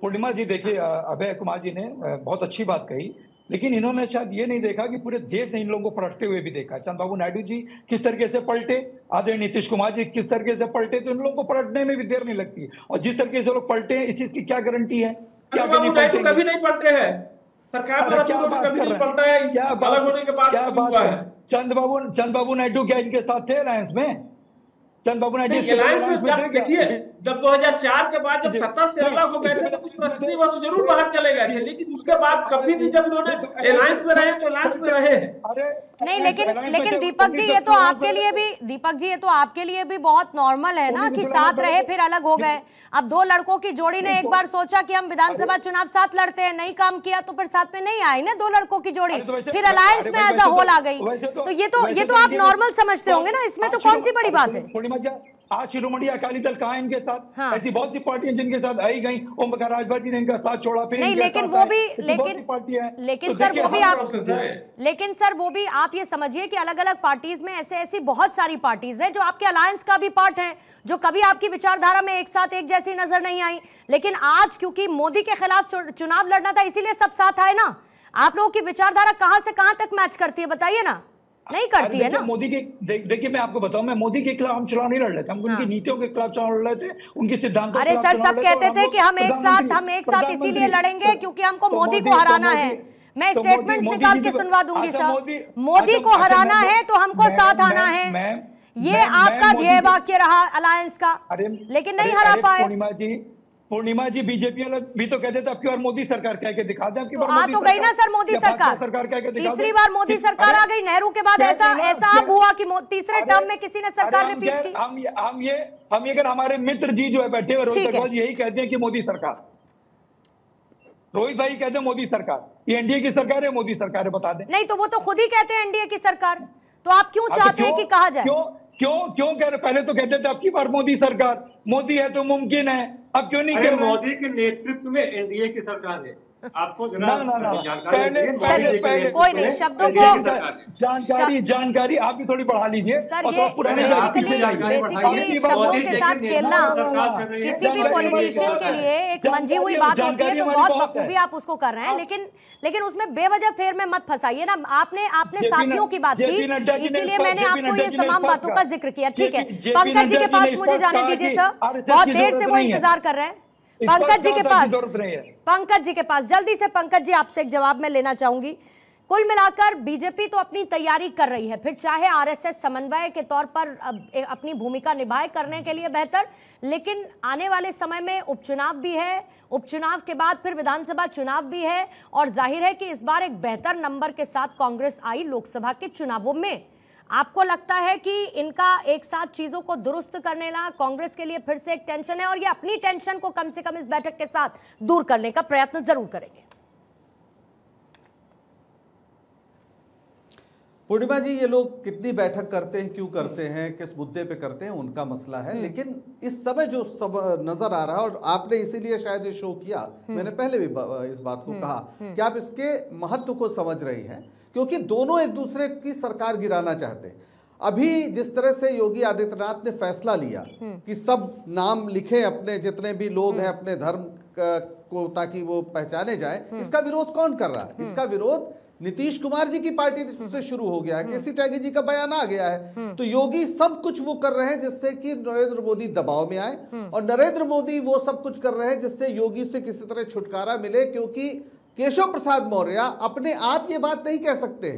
पूर्णिमा जी देखिए, अभय कुमार जी ने बहुत अच्छी बात कही, लेकिन इन्होंने शायद ये नहीं देखा कि पूरे देश ने इन लोगों को पलटते हुए भी देखा। चंद्रबाबू नायडू जी किस तरीके से पलटे, आदरणीय नीतीश कुमार जी किस तरीके से पलटे, तो इन लोगों को पलटने में भी देर नहीं लगती। और जिस तरीके से लोग पलटे हैं, इस चीज की क्या गारंटी है? क्या
कभी नहीं पलटे हैं, सरकार कभी नहीं पलटा है,
क्या
अलग होने के बाद क्या बात है?
चंद्रबाबू नायडू क्या इनके साथ थे अलायंस में? चंद्रबाबू नायडू
देखिए, जब 2004 के बाद जब सत्ता से अलग हो गए थे तो कुछ राष्ट्रीय वस्तु जरूर बाहर चले गए थे, लेकिन उसके बाद कभी भी जब उन्होंने अलायंस में रहे तो अलायंस में रहे।
नहीं, लेकिन दीपक जी ये तो आपके लिए भी, दीपक जी ये तो आपके लिए भी बहुत नॉर्मल है ना कि साथ रहे फिर अलग हो गए। अब दो लड़कों की जोड़ी ने एक बार सोचा कि हम विधानसभा चुनाव साथ लड़ते हैं, नहीं काम किया तो फिर साथ में नहीं आई ना दो लड़कों की जोड़ी, फिर अलायंस में एज अ होल आ गई। तो ये तो आप नॉर्मल समझते होंगे ना, इसमें तो कौन सी बड़ी बात है।
आज शिरोमणि अकाली दल कहाँ है इनके साथ? हाँ। ऐसी बहुत सी पार्टियां जिनके साथ आई गई, ओम प्रकाश राजभर जी ने इनका साथ छोड़ा, फिर नहीं, लेकिन वो भी लेकिन सर वो भी आप, लेकिन सर वो भी आप ये समझिए कि अलग अलग पार्टीज में ऐसी बहुत सारी पार्टीज है जो आपके अलायंस का भी पार्ट है, जो कभी आपकी विचारधारा में एक साथ एक जैसी नजर नहीं आई, लेकिन आज क्योंकि मोदी के खिलाफ चुनाव लड़ना था इसीलिए सब साथ आए ना। आप लोगों की विचारधारा कहां से कहां तक मैच करती है बताइए ना? नहीं करती है ना। मोदी के देखिए मैं आपको बताऊं, मैं मोदी के खिलाफ हम चुनाव नहीं लड़ रहे थे, हम उनकी नीतियों के खिलाफ चुनाव लड़ रहे थे, उनके सिद्धांतों के खिलाफ। अरे सर सब कहते थे कि हम एक साथ इसीलिए लड़ेंगे क्योंकि हमको मोदी को हराना है। मैं स्टेटमेंट्स निकाल के सुनवा दूंगी सर, मोदी को हराना है तो हमको साथ आना है, ये आपका ध्येय वाक्य रहा अलायंस का, लेकिन नहीं हरा पाए। पूर्णिमा जी बीजेपी भी तो कहते थे अब की बार मोदी सरकार कह के दिखा दे, अब की बार
आ तो गई ना सर मोदी सरकार कह के दिखा दे। तीसरी बार मोदी सरकार आ गई, नेहरू के बाद ऐसा अब हुआ कि तीसरे टर्म में किसी ने सरकार रिपीट की।
हम ये अगर हमारे मित्र जी जो है बैठे हुए रोहित अग्रवाल यही कहते हैं कि मोदी सरकार, रोहित भाई कहते हैं मोदी सरकार, ये एनडीए की सरकार है, मोदी सरकार है, बता दें।
नहीं तो वो तो खुद ही कहते हैं एनडीए की सरकार, तो आप क्यों चाहते हैं कि कहा जाए?
क्यों कह रहे? पहले तो कहते थे अब की बार मोदी सरकार, मोदी है तो मुमकिन है, अब क्यों नहीं कह रहे?
मोदी के नेतृत्व में एनडीए की सरकार है। आपको
पहले कोई नहीं शब्दों को
जानकारी आप भी थोड़ी बढ़ा लीजिए
सर, ये बेसिकली शब्दों के साथ खेलना किसी भी पॉलिटिशियन के लिए एक मंझी हुई बात होती है, तो बहुत बखूबी आप उसको कर रहे हैं, लेकिन उसमें बेवजह फेर में मत फंसाइए ना। आपने साथियों की बात की, इसीलिए मैंने आपको ये तमाम बातों का जिक्र किया। ठीक है, पंकज जी के पास मुझे जाने दीजिए सर, बहुत देर से वो इंतजार कर रहे हैं। पंकज जी के पास जल्दी से पंकज जी आपसे एक जवाब मैं लेना चाहूंगी। कुल मिलाकर बीजेपी तो अपनी तैयारी कर रही है, फिर चाहे आरएसएस समन्वय के तौर पर अपनी भूमिका निभाए करने के लिए बेहतर, लेकिन आने वाले समय में उपचुनाव भी है, उपचुनाव के बाद फिर विधानसभा चुनाव भी है, और जाहिर है कि इस बार एक बेहतर नंबर के साथ कांग्रेस आई लोकसभा के चुनावों में। आपको लगता है कि इनका एक साथ चीजों को दुरुस्त करने ला कांग्रेस के लिए फिर से एक टेंशन है, और ये अपनी टेंशन को कम से कम इस बैठक के साथ दूर करने का प्रयत्न जरूर करेंगे?
पूर्णिमा जी, ये लोग कितनी बैठक करते हैं, क्यों करते हैं, किस मुद्दे पे करते हैं, उनका मसला है, लेकिन इस समय जो सब नजर आ रहा है, और आपने इसीलिए शायद ये शो किया, मैंने पहले भी इस बात को कहा कि आप इसके महत्व को समझ रही हैं, क्योंकि दोनों एक दूसरे की सरकार गिराना चाहते हैं। अभी जिस तरह से योगी आदित्यनाथ ने फैसला लिया कि सब नाम लिखे अपने जितने भी लोग हैं अपने धर्म को, ताकि वो पहचाने जाए, इसका विरोध कौन कर रहा है? इसका विरोध नीतीश कुमार जी की पार्टी से शुरू हो गया है, केसी त्यागी जी का बयान आ गया है। तो योगी सब कुछ वो कर रहे हैं जिससे कि नरेंद्र मोदी दबाव में आए, और नरेंद्र मोदी वो सब कुछ कर रहे हैं जिससे योगी से किसी तरह छुटकारा मिले, क्योंकि केशव प्रसाद मौर्य अपने आप ये बात नहीं कह सकते।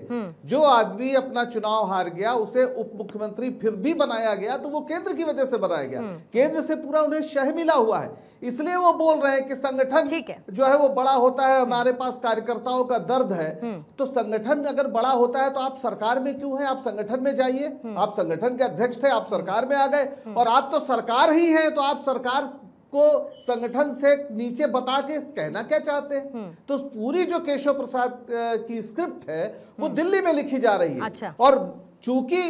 जो आदमी अपना चुनाव हार गया उसे उप मुख्यमंत्री फिर भी बनाया गया तो वो केंद्र की वजह से बनाया गया, केंद्र से पूरा उन्हें शह मिला हुआ है, इसलिए वो बोल रहे हैं कि संगठन जो है वो बड़ा होता है, हमारे पास कार्यकर्ताओं का दर्द है, तो संगठन अगर बड़ा होता है तो आप सरकार में क्यों हैं? आप संगठन में जाइए, आप संगठन के अध्यक्ष थे, आप सरकार में आ गए, और आप तो सरकार ही हैं, तो आप सरकार को संगठन से नीचे बता के कहना क्या चाहते हैं? तो पूरी जो केशव प्रसाद की स्क्रिप्ट है वो दिल्ली में लिखी जा रही है।
अच्छा।
और चूंकि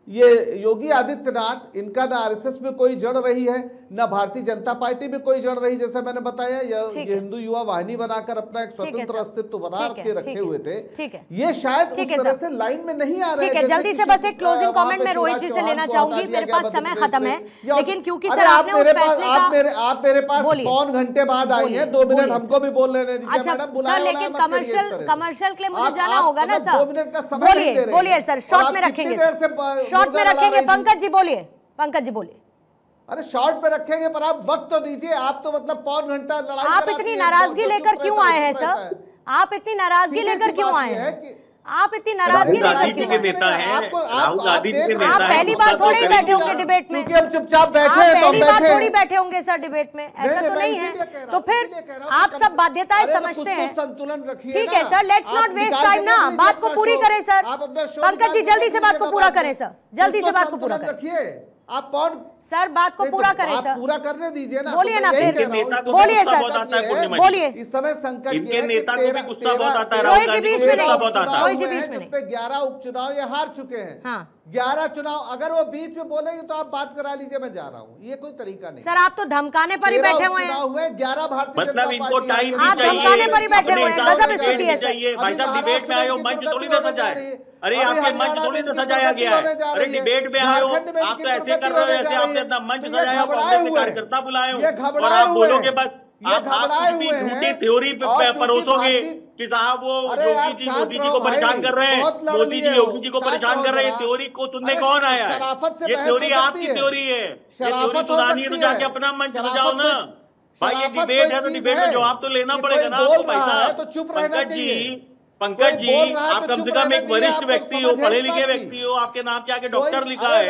ये योगी आदित्यनाथ, इनका ना आरएसएस में कोई जड़ रही है, ना भारतीय जनता पार्टी में कोई जड़ रही, जैसे मैंने बताया, ये हिंदू युवा वाहिनी बनाकर अपना एक स्वतंत्र अस्तित्व बना के रखे हुए थे, ये शायद उस तरह से लाइन में नहीं आ रहे हैं।
जल्दी से बस एक क्लोजिंग कमेंट मैं रोहित जी से लेना चाहूंगी, मेरे पास समय खत्म है, लेकिन क्योंकि सर आपने उस फैसले का
आप मेरे पास पौन घंटे बाद आई हैं, 2 मिनट हमको भी बोल लेने दीजिए मैडम,
बुलाया लेकिन कमर्शियल के लिए मुझे जाना होगा ना सर, 2 मिनट का समय बोलिए सर, शॉर्ट में रखेंगे, शॉर्ट में रखेंगे। पंकज जी बोलिए, पंकज जी बोलिए।
अरे शॉर्ट पे रखेंगे पर आप वक्त तो दीजिए, आप तो मतलब पौन घंटा लड़ाई।
आप इतनी नाराजगी लेकर क्यों आए हैं सर? आप इतनी नाराजगी लेकर क्यों आए हैं? आप इतनी नाराजगी
राहुल गांधी
नहीं
जी के नेता हैं, राहुल गांधी जी के नेता
आप
हैं,
पहली बार थोड़ी ही बैठे होंगे डिबेट में,
क्योंकि हम चुपचाप बैठे
आप
हैं तो
पहली बार
बैठे
थोड़ी बैठे होंगे सर डिबेट में, ऐसा तो नहीं है। तो फिर आप सब बाध्यताएं समझते हैं,
संतुलन रखिए।
ठीक है sir, let's not waste time ना, बात को पूरी करें सर। पंकज जी जल्दी से बात को पूरा करें सर, जल्दी से बात को पूरा करें।
आप कौन
सर, बात को पूरा करें सर,
पूरा करने दीजिए ना।
बोलिए ना फिर,
बोलिए
सर, बोलिए।
इस समय संकट
इनके नेता को भी गुस्सा बहुत आता है,
रोहित जी बीच में नहीं, रोहित जी बीच में
नहीं। 11 उपचुनाव ये हार चुके हैं, 11 चुनाव, अगर वो बीच में बोलेंगे तो आप बात करा लीजिए, मैं जा रहा हूँ, ये कोई तरीका नहीं
सर। आप तो धमकाने पर ही बैठे हुए हैं,
11 भारतीय जनता
मतलब इनको टाइम
आप धमकाने पर ही बैठे हुए हैं, गजब स्थिति है सर।
भाई साहब डिबेट में आए हो, मंच थोड़ी ना सजाए, अरे आपके मंच थोड़ी ना सजाया गया है, अरे डिबेट में आए हो, आप तो ऐसे कर रहे हो जैसे आपने अपना मंच सजाया, कांग्रेस के कार्यकर्ता बुलाए हो और आप बोलोगे बस, आप कुछ भी झूठी थ्योरी पे परोसोगे कि साहब वो योगी जी मोदी जी को परेशान कर रहे हैं, मोदी जी योगी जी को परेशान कर रहे हैं। थ्योरी को सुनने कौन आया है? ये थ्योरी आपकी थ्योरी है, ये थ्योरी सुनानी है तो जाके अपना मंच सजाओ ना भाई। ये डिबेट है तो डिबेट में जवाब तो लेना पड़ेगा ना आपको भाई साहब। पंकज जी आप कम से कम एक वरिष्ठ व्यक्ति हो, पढ़े लिखे व्यक्ति हो, आपके नाम के आगे डॉक्टर लिखा है,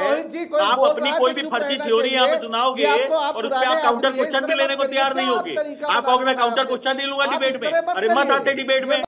आप अपनी कोई भी फर्जी थ्योरी यहाँ पे सुनाओगे और उस पर आप काउंटर क्वेश्चन भी लेने को तैयार नहीं होगे। आप कहोगे मैं काउंटर क्वेश्चन नहीं लूंगा डिबेट में, अरे मत आते डिबेट में।